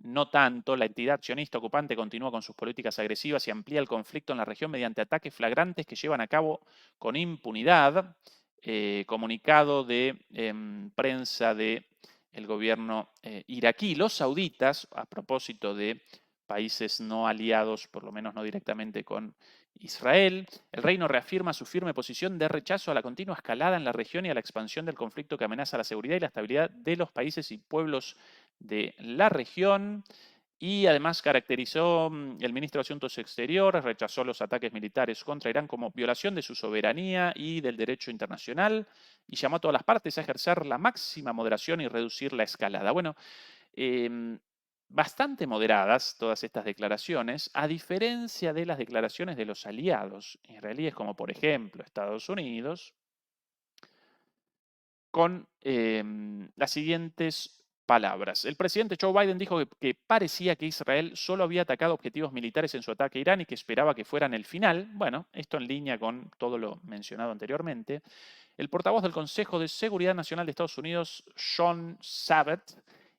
A: no tanto. La entidad sionista ocupante continúa con sus políticas agresivas y amplía el conflicto en la región mediante ataques flagrantes que llevan a cabo con impunidad. Comunicado de prensa de el gobierno iraquí. Los sauditas, a propósito de países no aliados, por lo menos no directamente con Israel, el reino reafirma su firme posición de rechazo a la continua escalada en la región y a la expansión del conflicto que amenaza la seguridad y la estabilidad de los países y pueblos de la región. Y además caracterizó el ministro de Asuntos Exteriores, rechazó los ataques militares contra Irán como violación de su soberanía y del derecho internacional y llamó a todas las partes a ejercer la máxima moderación y reducir la escalada. Bueno, bastante moderadas todas estas declaraciones, a diferencia de las declaraciones de los aliados israelíes, como por ejemplo Estados Unidos, con las siguientes palabras. El presidente Joe Biden dijo que parecía que Israel solo había atacado objetivos militares en su ataque a Irán y que esperaba que fueran el final. Bueno, esto en línea con todo lo mencionado anteriormente. El portavoz del Consejo de Seguridad Nacional de Estados Unidos, Sean Sabet,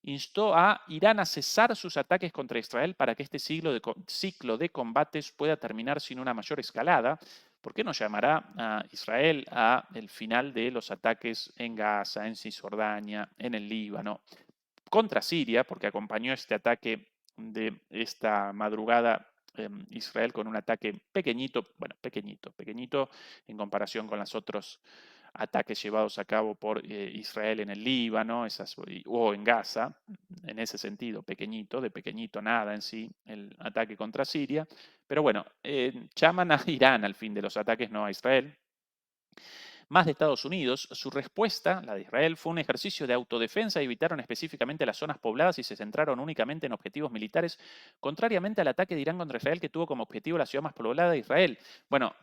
A: instó a Irán a cesar sus ataques contra Israel para que este ciclo de combates pueda terminar sin una mayor escalada. ¿Por qué no llamará a Israel a el final de los ataques en Gaza, en Cisjordania, en el Líbano, contra Siria, porque acompañó este ataque de esta madrugada Israel con un ataque pequeñito, bueno, pequeñito en comparación con los otros ataques llevados a cabo por Israel en el Líbano o en Gaza, en ese sentido, pequeñito, de pequeñito nada en sí, el ataque contra Siria. Pero bueno, llaman a Irán al fin de los ataques, no a Israel. Más de Estados Unidos, su respuesta, la de Israel, fue un ejercicio de autodefensa y evitaron específicamente las zonas pobladas y se centraron únicamente en objetivos militares, contrariamente al ataque de Irán contra Israel que tuvo como objetivo la ciudad más poblada de Israel. Bueno,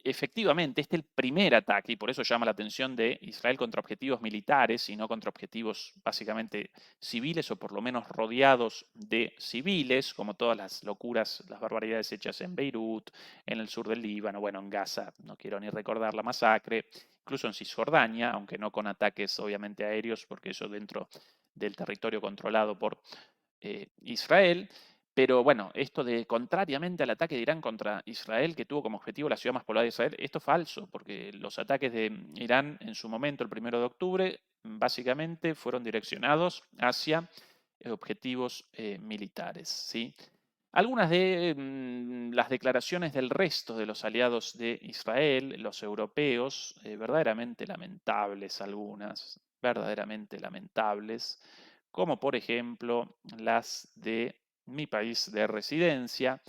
A: efectivamente, este es el primer ataque y por eso llama la atención de Israel contra objetivos militares y no contra objetivos básicamente civiles o por lo menos rodeados de civiles, como todas las locuras, las barbaridades hechas en Beirut, en el sur del Líbano, bueno, en Gaza, no quiero ni recordar la masacre, incluso en Cisjordania, aunque no con ataques obviamente aéreos, porque eso dentro del territorio controlado por Israel. Pero bueno, esto de contrariamente al ataque de Irán contra Israel, que tuvo como objetivo la ciudad más poblada de Israel, esto es falso, porque los ataques de Irán en su momento, el 1 de octubre, básicamente fueron direccionados hacia objetivos militares. ¿Sí? Algunas de las declaraciones del resto de los aliados de Israel, los europeos, verdaderamente lamentables algunas, verdaderamente lamentables, como por ejemplo las de mi país de residencia,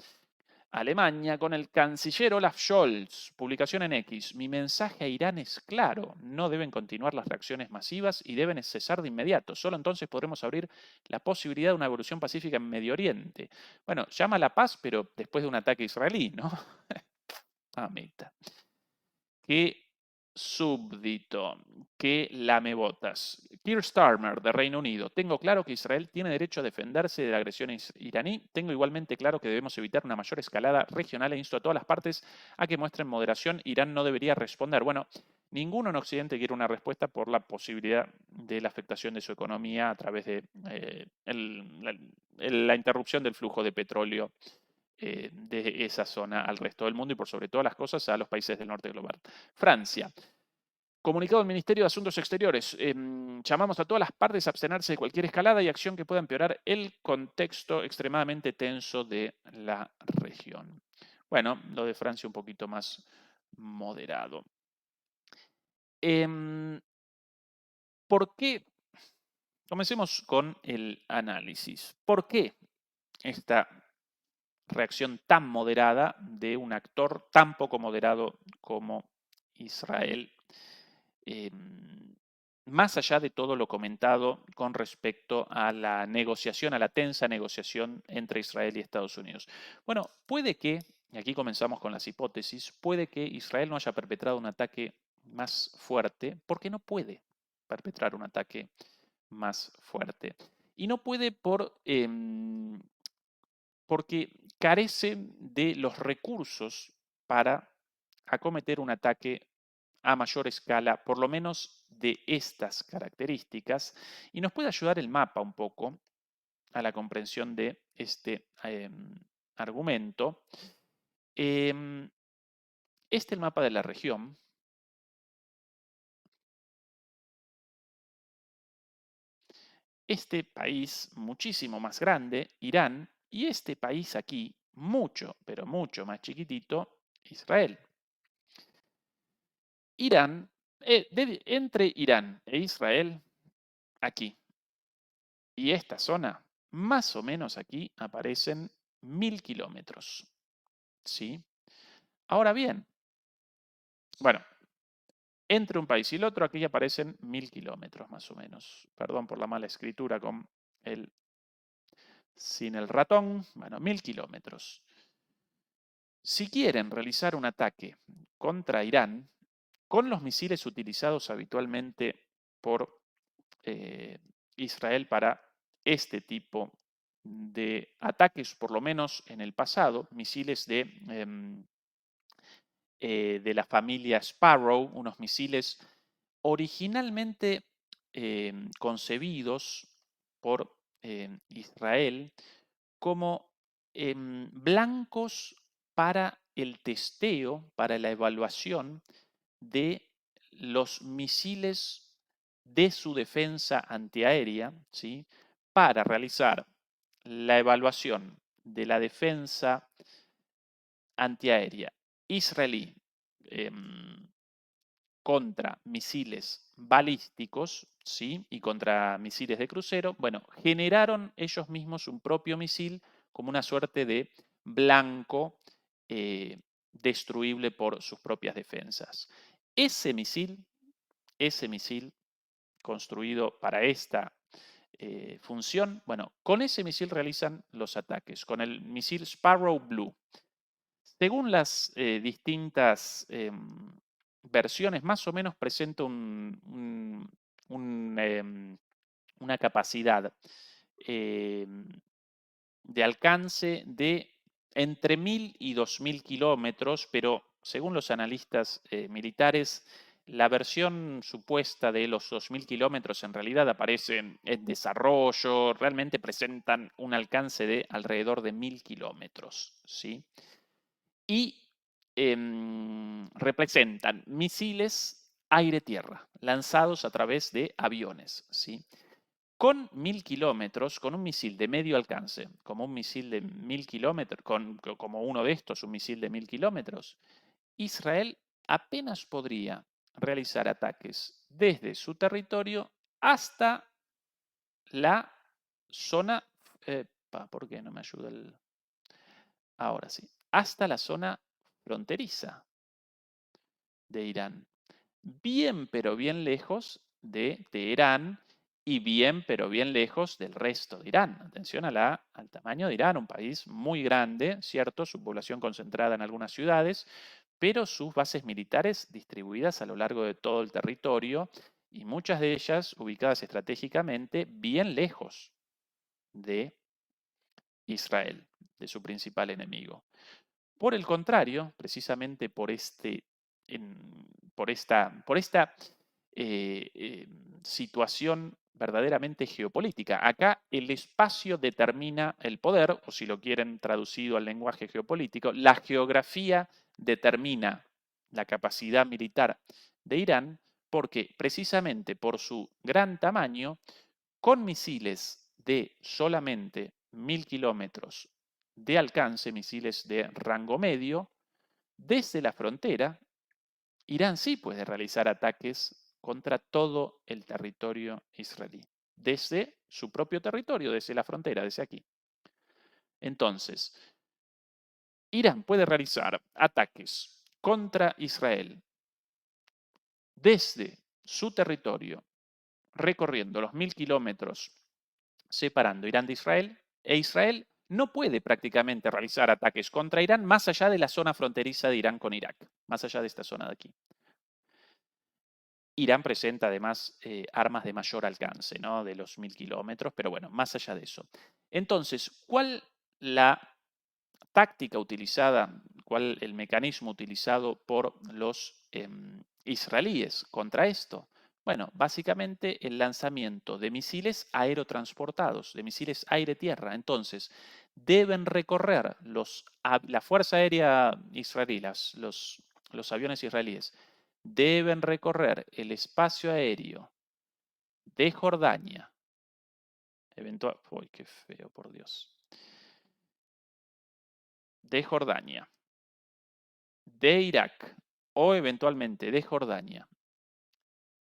A: Alemania, con el canciller Olaf Scholz, publicación en X. Mi mensaje a Irán es claro, no deben continuar las reacciones masivas y deben cesar de inmediato. Solo entonces podremos abrir la posibilidad de una evolución pacífica en Medio Oriente. Bueno, llama a la paz, pero después de un ataque israelí, ¿no? Mamita. Qué súbdito, qué lamebotas. Keir Starmer, de Reino Unido. Tengo claro que Israel tiene derecho a defenderse de la agresión iraní. Tengo igualmente claro que debemos evitar una mayor escalada regional e insto a todas las partes a que muestren moderación. Irán no debería responder. Bueno, ninguno en Occidente quiere una respuesta por la posibilidad de la afectación de su economía a través de la interrupción del flujo de petróleo de esa zona al resto del mundo y por sobre todas las cosas a los países del norte global. Francia. Comunicado del Ministerio de Asuntos Exteriores. Llamamos a todas las partes a abstenerse de cualquier escalada y acción que pueda empeorar el contexto extremadamente tenso de la región. Bueno, lo de Francia un poquito más moderado. ¿Por qué? Comencemos con el análisis. ¿Por qué esta reacción tan moderada de un actor tan poco moderado como Israel? Más allá de todo lo comentado con respecto a la negociación, a la tensa negociación entre Israel y Estados Unidos. Bueno, puede que, y aquí comenzamos con las hipótesis, puede que Israel no haya perpetrado un ataque más fuerte, porque no puede perpetrar un ataque más fuerte. Y no puede porque carece de los recursos para acometer un ataque a mayor escala, por lo menos de estas características, y nos puede ayudar el mapa un poco a la comprensión de este argumento. Este es el mapa de la región. Este país muchísimo más grande, Irán, y este país aquí, mucho, pero mucho más chiquitito, Israel. Irán, entre Irán e Israel, aquí, y esta zona, más o menos aquí aparecen 1000 kilómetros. ¿Sí? Ahora bien, bueno, entre un país y el otro aquí aparecen 1000 kilómetros más o menos. Perdón por la mala escritura sin el ratón. Bueno, 1000 kilómetros. Si quieren realizar un ataque contra Irán, con los misiles utilizados habitualmente por Israel para este tipo de ataques, por lo menos en el pasado, misiles de la familia Sparrow, unos misiles originalmente concebidos por Israel como blancos para el testeo, para la evaluación de los misiles de su defensa antiaérea, ¿sí? Para realizar la evaluación de la defensa antiaérea israelí contra misiles balísticos, ¿sí? Y contra misiles de crucero, bueno, generaron ellos mismos un propio misil como una suerte de blanco destruible por sus propias defensas. Ese misil construido para esta función, bueno, con ese misil realizan los ataques, con el misil Sparrow Blue. Según las distintas versiones, más o menos presenta una capacidad de alcance de entre 1000 y 2000 kilómetros, pero según los analistas militares, la versión supuesta de los 2000 kilómetros en realidad aparece en desarrollo, realmente presentan un alcance de alrededor de 1000 kilómetros, ¿sí? Y representan misiles aire-tierra lanzados a través de aviones, ¿sí? Con 1000 kilómetros, con un misil de medio alcance, como un misil de 1000 kilómetros, como uno de estos, un misil de 1000 kilómetros, Israel apenas podría realizar ataques desde su territorio hasta la zona. ¿Por qué no me ayuda el...? Ahora sí. Hasta la zona fronteriza de Irán. Bien, pero bien lejos de Teherán y bien, pero bien lejos del resto de Irán. Atención al tamaño de Irán, un país muy grande, cierto, su población concentrada en algunas ciudades, pero sus bases militares distribuidas a lo largo de todo el territorio y muchas de ellas ubicadas estratégicamente bien lejos de Israel, de su principal enemigo. Por el contrario, precisamente por esta situación verdaderamente geopolítica. Acá el espacio determina el poder, o si lo quieren traducido al lenguaje geopolítico, la geografía determina la capacidad militar de Irán, porque precisamente por su gran tamaño, con misiles de solamente 1000 kilómetros de alcance, misiles de rango medio, desde la frontera, Irán sí puede realizar ataques contra todo el territorio israelí, desde su propio territorio, desde la frontera, desde aquí. Entonces, Irán puede realizar ataques contra Israel desde su territorio, recorriendo los 1000 kilómetros separando Irán de Israel, e Israel no puede prácticamente realizar ataques contra Irán más allá de la zona fronteriza de Irán con Irak, más allá de esta zona de aquí. Irán presenta además armas de mayor alcance, ¿no? De los 1000 kilómetros, pero bueno, más allá de eso. Entonces, ¿cuál la táctica utilizada, cuál el mecanismo utilizado por los israelíes contra esto? Bueno, básicamente el lanzamiento de misiles aerotransportados, de misiles aire-tierra. Entonces, deben recorrer la Fuerza Aérea israelí, los aviones israelíes, deben recorrer el espacio aéreo de Jordania. Uy, qué feo, por Dios. De Jordania, de Irak o eventualmente de Jordania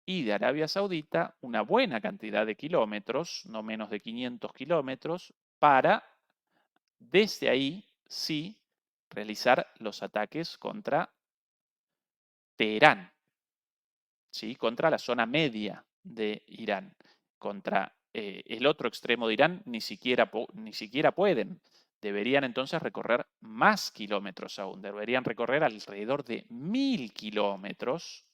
A: y de Arabia Saudita una buena cantidad de kilómetros, no menos de 500 kilómetros, para desde ahí sí realizar los ataques contra Teherán, ¿sí? Contra la zona media de Irán, contra el otro extremo de Irán ni siquiera pueden. Deberían entonces recorrer más kilómetros aún, deberían recorrer alrededor de 1000 kilómetros,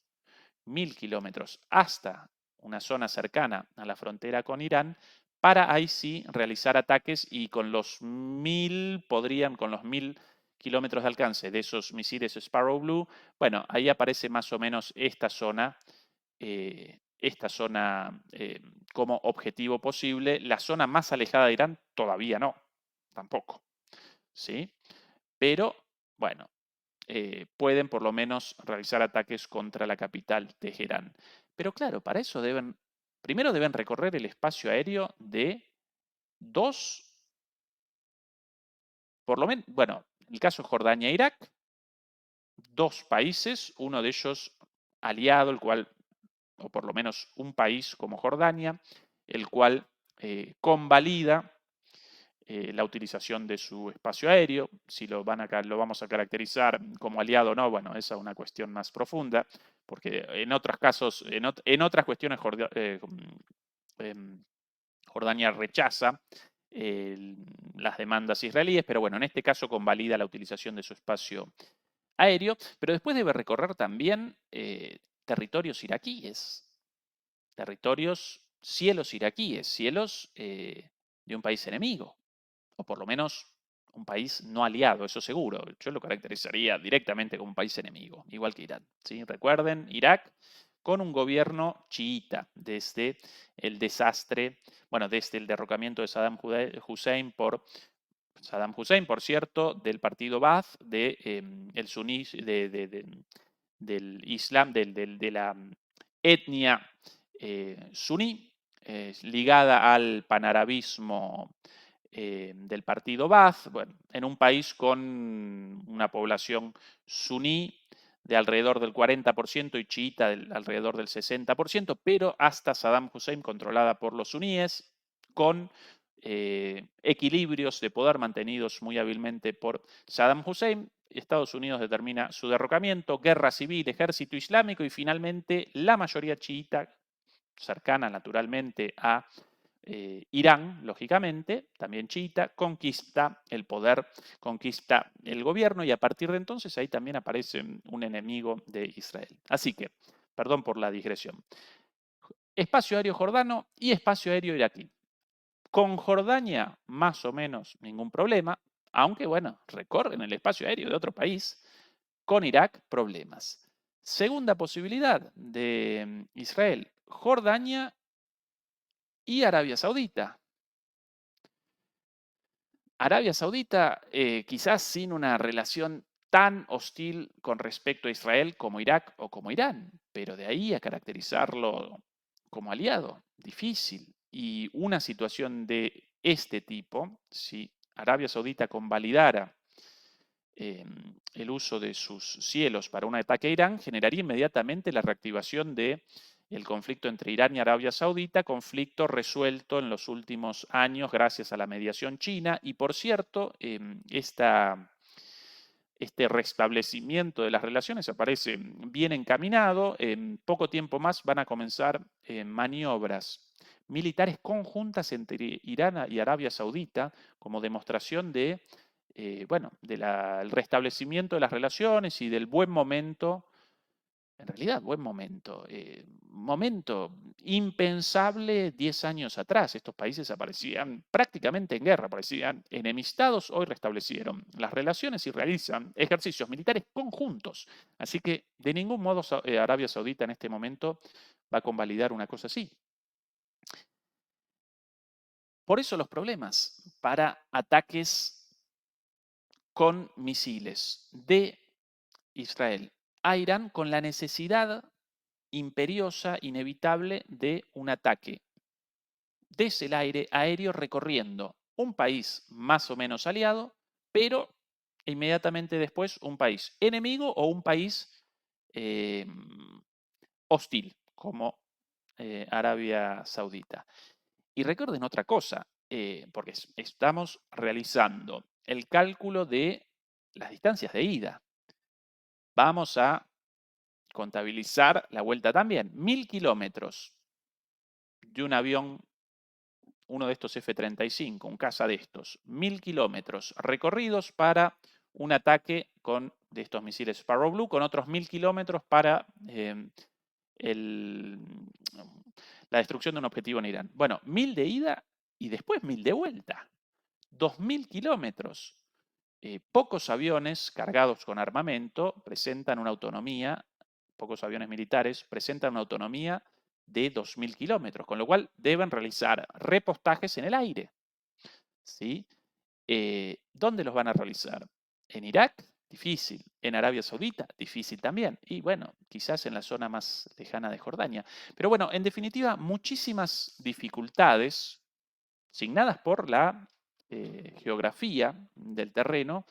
A: 1000 kilómetros hasta una zona cercana a la frontera con Irán, para ahí sí realizar ataques y con los 1000 kilómetros de alcance de esos misiles Sparrow Blue, bueno, ahí aparece más o menos esta zona como objetivo posible. La zona más alejada de Irán todavía no, tampoco, ¿sí? Pero, bueno, pueden por lo menos realizar ataques contra la capital, Teherán. Pero claro, para eso primero deben recorrer el espacio aéreo de por lo menos, bueno, en el caso de Jordania e Irak, dos países, uno de ellos aliado, el cual, o por lo menos un país como Jordania, el cual convalida la utilización de su espacio aéreo. Si lo vamos a caracterizar como aliado o no, bueno, esa es una cuestión más profunda, porque en otros casos, en otras cuestiones, Jordania rechaza las demandas israelíes, pero bueno, en este caso convalida la utilización de su espacio aéreo, pero después debe recorrer también territorios iraquíes, cielos iraquíes, cielos de un país enemigo, o por lo menos un país no aliado, eso seguro. Yo lo caracterizaría directamente como un país enemigo, igual que Irán. ¿Sí? Recuerden, Irak con un gobierno chiita desde el desastre, bueno, desde el derrocamiento de Saddam Hussein, por cierto, del partido Ba'ath, el suní, del Islam, de la etnia suní, ligada al panarabismo del partido Ba'ath, bueno, en un país con una población suní de alrededor del 40% y chiita alrededor del 60%, pero hasta Saddam Hussein controlada por los suníes, con equilibrios de poder mantenidos muy hábilmente por Saddam Hussein. Estados Unidos determina su derrocamiento, guerra civil, ejército islámico y finalmente la mayoría chiita, cercana naturalmente a Irán, lógicamente, también chiita, conquista el poder, conquista el gobierno y a partir de entonces ahí también aparece un enemigo de Israel. Así que, perdón por la digresión. Espacio aéreo jordano y espacio aéreo iraquí. Con Jordania, más o menos ningún problema, aunque bueno, recorren el espacio aéreo de otro país. Con Irak, problemas. Segunda posibilidad de Israel, Jordania y Arabia Saudita. Arabia Saudita, quizás sin una relación tan hostil con respecto a Israel como Irak o como Irán, pero de ahí a caracterizarlo como aliado, difícil. Y una situación de este tipo, si Arabia Saudita convalidara el uso de sus cielos para un ataque a Irán, generaría inmediatamente la reactivación de el conflicto entre Irán y Arabia Saudita, conflicto resuelto en los últimos años gracias a la mediación china. Y por cierto, este restablecimiento de las relaciones aparece bien encaminado. En poco tiempo más van a comenzar maniobras militares conjuntas entre Irán y Arabia Saudita como demostración del restablecimiento de las relaciones y del buen momento. En realidad, buen momento. Momento impensable 10 años atrás. Estos países aparecían prácticamente en guerra, parecían enemistados, hoy restablecieron las relaciones y realizan ejercicios militares conjuntos. Así que de ningún modo Arabia Saudita en este momento va a convalidar una cosa así. Por eso los problemas para ataques con misiles de Israel a Irán con la necesidad imperiosa, inevitable de un ataque desde el aire aéreo recorriendo un país más o menos aliado, pero inmediatamente después un país enemigo o un país hostil, como Arabia Saudita. Y recuerden otra cosa, porque estamos realizando el cálculo de las distancias de ida. Vamos a contabilizar la vuelta también. 1000 kilómetros de un avión, uno de estos F-35, un caza de estos. 1000 kilómetros recorridos para un ataque de estos misiles Sparrow Blue, con otros 1000 kilómetros para la destrucción de un objetivo en Irán. Bueno, 1000 de ida y después 1000 de vuelta. 2000 kilómetros. Pocos aviones cargados con armamento presentan una autonomía, pocos aviones militares presentan una autonomía de 2000 kilómetros, con lo cual deben realizar repostajes en el aire. ¿Sí? ¿Dónde los van a realizar? ¿En Irak? Difícil. ¿En Arabia Saudita? Difícil también. Y bueno, quizás en la zona más lejana de Jordania. Pero bueno, en definitiva, muchísimas dificultades signadas por la geografía del terreno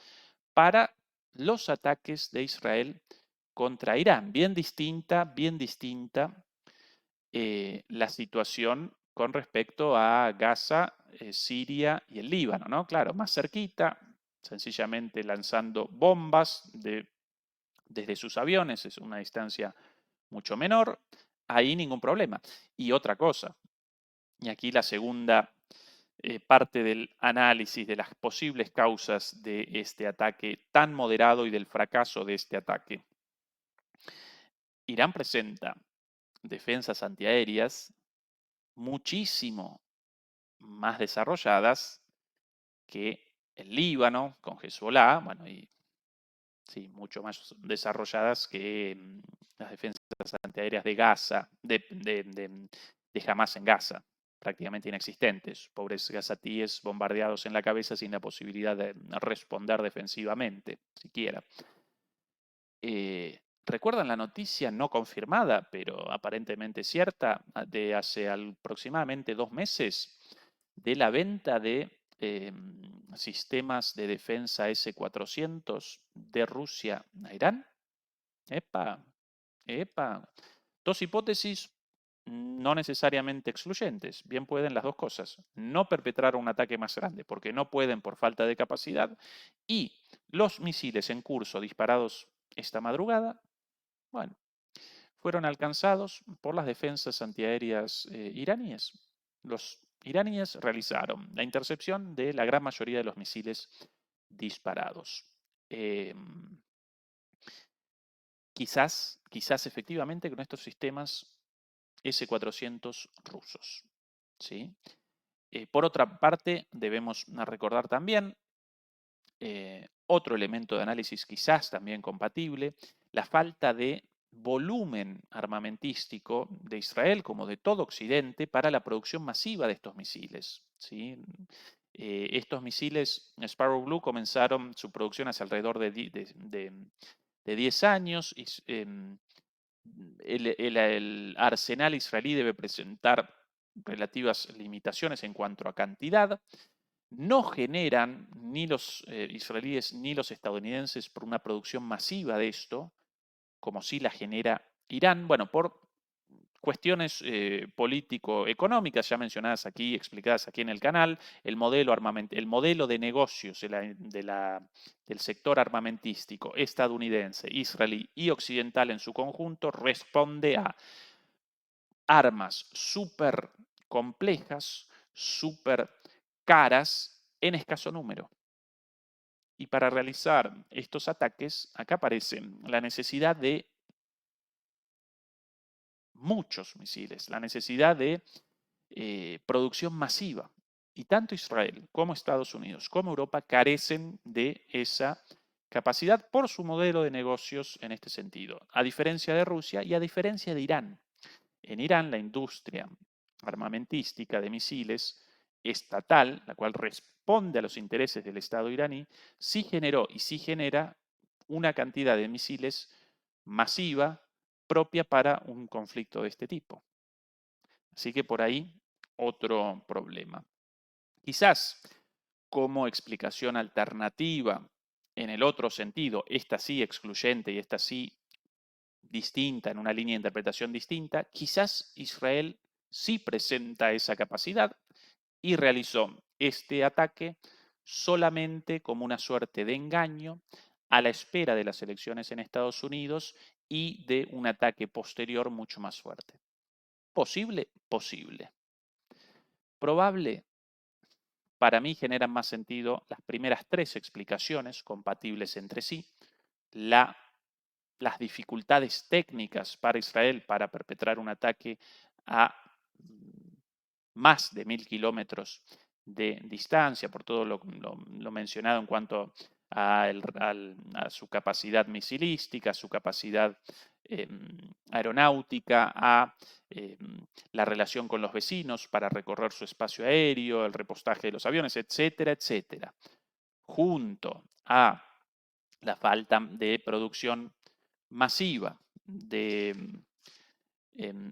A: para los ataques de Israel contra Irán. Bien distinta la situación con respecto a Gaza, Siria y el Líbano, ¿no? Claro, más cerquita, sencillamente lanzando bombas desde sus aviones, es una distancia mucho menor, ahí ningún problema. Y otra cosa, y aquí la segunda parte del análisis de las posibles causas de este ataque tan moderado y del fracaso de este ataque. Irán presenta defensas antiaéreas muchísimo más desarrolladas que el Líbano con Hezbollah, bueno, y sí, mucho más desarrolladas que las defensas antiaéreas de Gaza, de Hamas en Gaza, prácticamente inexistentes. Pobres gazatíes bombardeados en la cabeza sin la posibilidad de responder defensivamente, siquiera. ¿Recuerdan la noticia no confirmada, pero aparentemente cierta, de hace aproximadamente 2 meses, de la venta de sistemas de defensa S-400 de Rusia a Irán? Epa, epa. Dos hipótesis no necesariamente excluyentes. Bien pueden las dos cosas. No perpetrar un ataque más grande, porque no pueden por falta de capacidad. Y los misiles en curso disparados esta madrugada, bueno, fueron alcanzados por las defensas antiaéreas iraníes. Los iraníes realizaron la intercepción de la gran mayoría de los misiles disparados. Quizás efectivamente con estos sistemas S-400 rusos. ¿Sí? Por otra parte, debemos recordar también otro elemento de análisis quizás también compatible, la falta de volumen armamentístico de Israel como de todo Occidente para la producción masiva de estos misiles. ¿Sí? Estos misiles Sparrow Blue comenzaron su producción hace alrededor de 10 años. Y, el arsenal israelí debe presentar relativas limitaciones en cuanto a cantidad. No generan ni los israelíes ni los estadounidenses por una producción masiva de esto, como sí la genera Irán, bueno, por cuestiones político-económicas ya mencionadas aquí, explicadas aquí en el canal, el modelo de negocios del sector armamentístico estadounidense, israelí y occidental en su conjunto responde a armas súper complejas, súper caras en escaso número. Y para realizar estos ataques, acá aparece la necesidad de muchos misiles, la necesidad de producción masiva. Y tanto Israel como Estados Unidos como Europa carecen de esa capacidad por su modelo de negocios en este sentido, a diferencia de Rusia y a diferencia de Irán. En Irán, la industria armamentística de misiles estatal, la cual responde a los intereses del Estado iraní, sí generó y sí genera una cantidad de misiles masiva propia para un conflicto de este tipo. Así que por ahí otro problema. Quizás como explicación alternativa, en el otro sentido, esta sí excluyente y esta sí distinta, en una línea de interpretación distinta, quizás Israel sí presenta esa capacidad y realizó este ataque solamente como una suerte de engaño a la espera de las elecciones en Estados Unidos y de un ataque posterior mucho más fuerte. ¿Posible? Posible. Probable. Para mí generan más sentido las primeras 3 explicaciones compatibles entre sí. Las dificultades técnicas para Israel para perpetrar un ataque a más de 1000 kilómetros de distancia, por todo lo mencionado en cuanto a su capacidad misilística, a su capacidad aeronáutica, a la relación con los vecinos para recorrer su espacio aéreo, el repostaje de los aviones, etcétera, etcétera. Junto a la falta de producción masiva de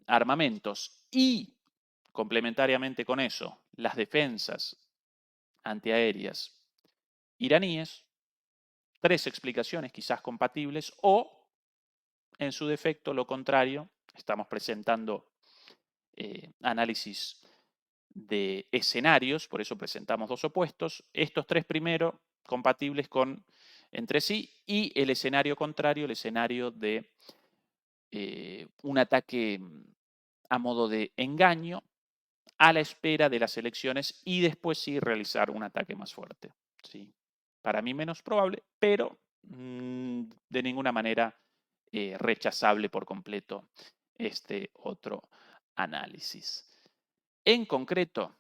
A: armamentos y complementariamente con eso, las defensas antiaéreas iraníes, 3 explicaciones quizás compatibles, o en su defecto, lo contrario. Estamos presentando análisis de escenarios, por eso presentamos dos opuestos. Estos tres primero compatibles entre sí, y el escenario contrario, el escenario de un ataque a modo de engaño a la espera de las elecciones y después sí realizar un ataque más fuerte. ¿Sí? Para mí menos probable, pero de ninguna manera rechazable por completo este otro análisis. En concreto,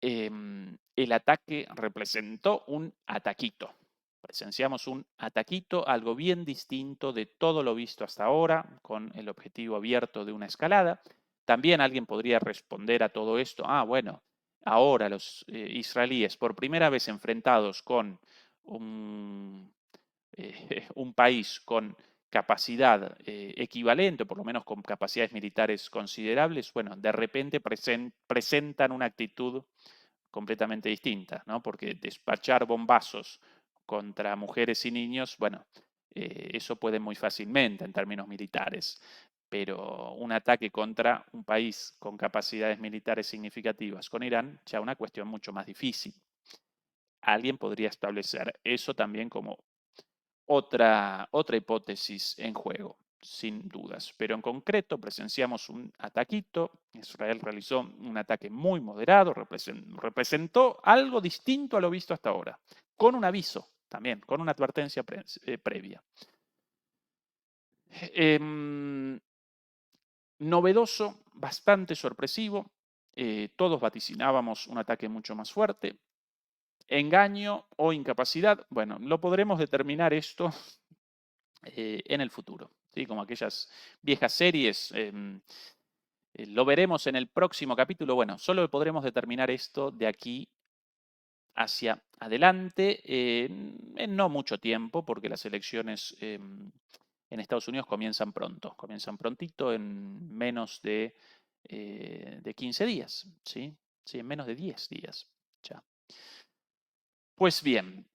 A: el ataque representó un ataquito. Presenciamos un ataquito, algo bien distinto de todo lo visto hasta ahora, con el objetivo abierto de una escalada. También alguien podría responder a todo esto, bueno, ahora los israelíes por primera vez enfrentados con un país con capacidad equivalente, por lo menos con capacidades militares considerables, bueno, de repente presentan una actitud completamente distinta, ¿no? Porque despachar bombazos contra mujeres y niños, bueno, eso puede muy fácilmente en términos militares, pero un ataque contra un país con capacidades militares significativas con Irán, ya una cuestión mucho más difícil. Alguien podría establecer eso también como otra hipótesis en juego, sin dudas. Pero en concreto presenciamos un ataquito. Israel realizó un ataque muy moderado, representó algo distinto a lo visto hasta ahora, con un aviso también, con una advertencia previa. Novedoso, bastante sorpresivo. Todos vaticinábamos un ataque mucho más fuerte. Engaño o incapacidad, bueno, lo podremos determinar esto en el futuro, ¿sí? Como aquellas viejas series. Lo veremos en el próximo capítulo. Bueno, solo podremos determinar esto de aquí hacia adelante, en no mucho tiempo, porque las elecciones en Estados Unidos comienzan pronto, comienzan prontito, en menos de 15 días, ¿sí? Sí, en menos de 10 días ya. Pues bien,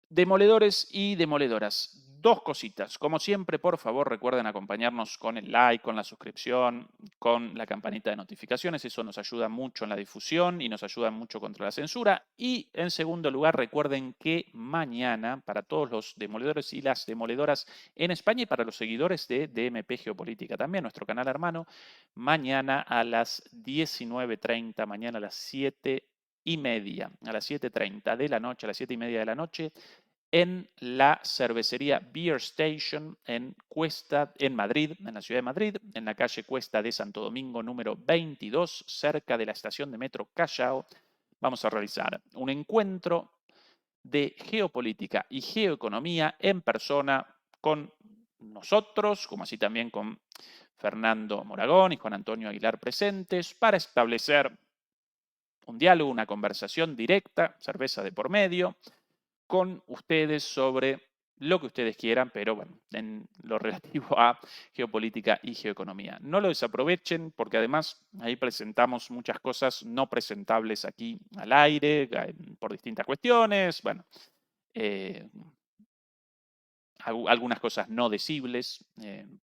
A: demoledores y demoledoras. Dos cositas. Como siempre, por favor, recuerden acompañarnos con el like, con la suscripción, con la campanita de notificaciones. Eso nos ayuda mucho en la difusión y nos ayuda mucho contra la censura. Y en segundo lugar, recuerden que mañana, para todos los demoledores y las demoledoras en España y para los seguidores de DMP Geopolítica también, nuestro canal hermano, mañana a las 19:30, mañana a las 7:30, a las 7:30 de la noche, a las 7:30 de la noche, en la cervecería Beer Station en Madrid, en la ciudad de Madrid, en la calle Cuesta de Santo Domingo número 22, cerca de la estación de metro Callao. Vamos a realizar un encuentro de geopolítica y geoeconomía en persona con nosotros, como así también con Fernando Moragón y Juan Antonio Aguilar presentes, para establecer un diálogo, una conversación directa, cerveza de por medio, con ustedes sobre lo que ustedes quieran, pero bueno, en lo relativo a geopolítica y geoeconomía. No lo desaprovechen porque además ahí presentamos muchas cosas no presentables aquí al aire por distintas cuestiones, bueno, algunas cosas no decibles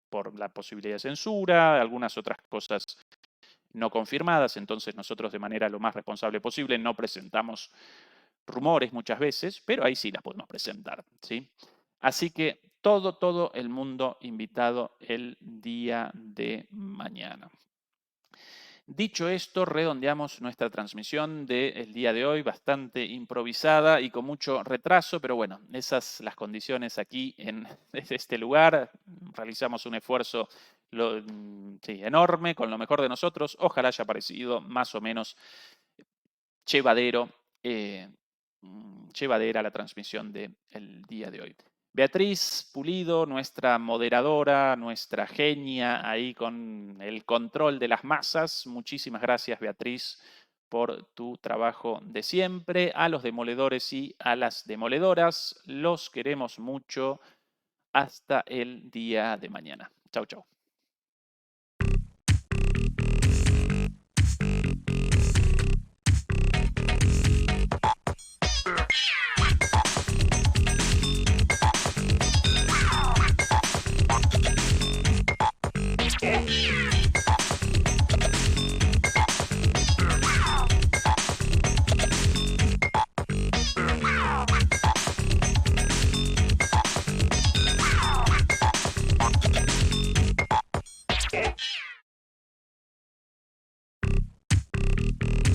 A: por la posibilidad de censura, algunas otras cosas no confirmadas, entonces nosotros de manera lo más responsable posible no presentamos rumores muchas veces, pero ahí sí las podemos presentar, ¿sí? Así que todo el mundo invitado el día de mañana. Dicho esto, redondeamos nuestra transmisión del día de hoy, bastante improvisada y con mucho retraso, pero bueno, esas las condiciones aquí en este lugar. Realizamos un esfuerzo enorme con lo mejor de nosotros. Ojalá haya parecido más o menos llevadera la transmisión del día de hoy. Beatriz Pulido, nuestra moderadora, nuestra genia ahí con el control de las masas. Muchísimas gracias, Beatriz, por tu trabajo de siempre. A los demoledores y a las demoledoras, los queremos mucho. Hasta el día de mañana. Chau, chau.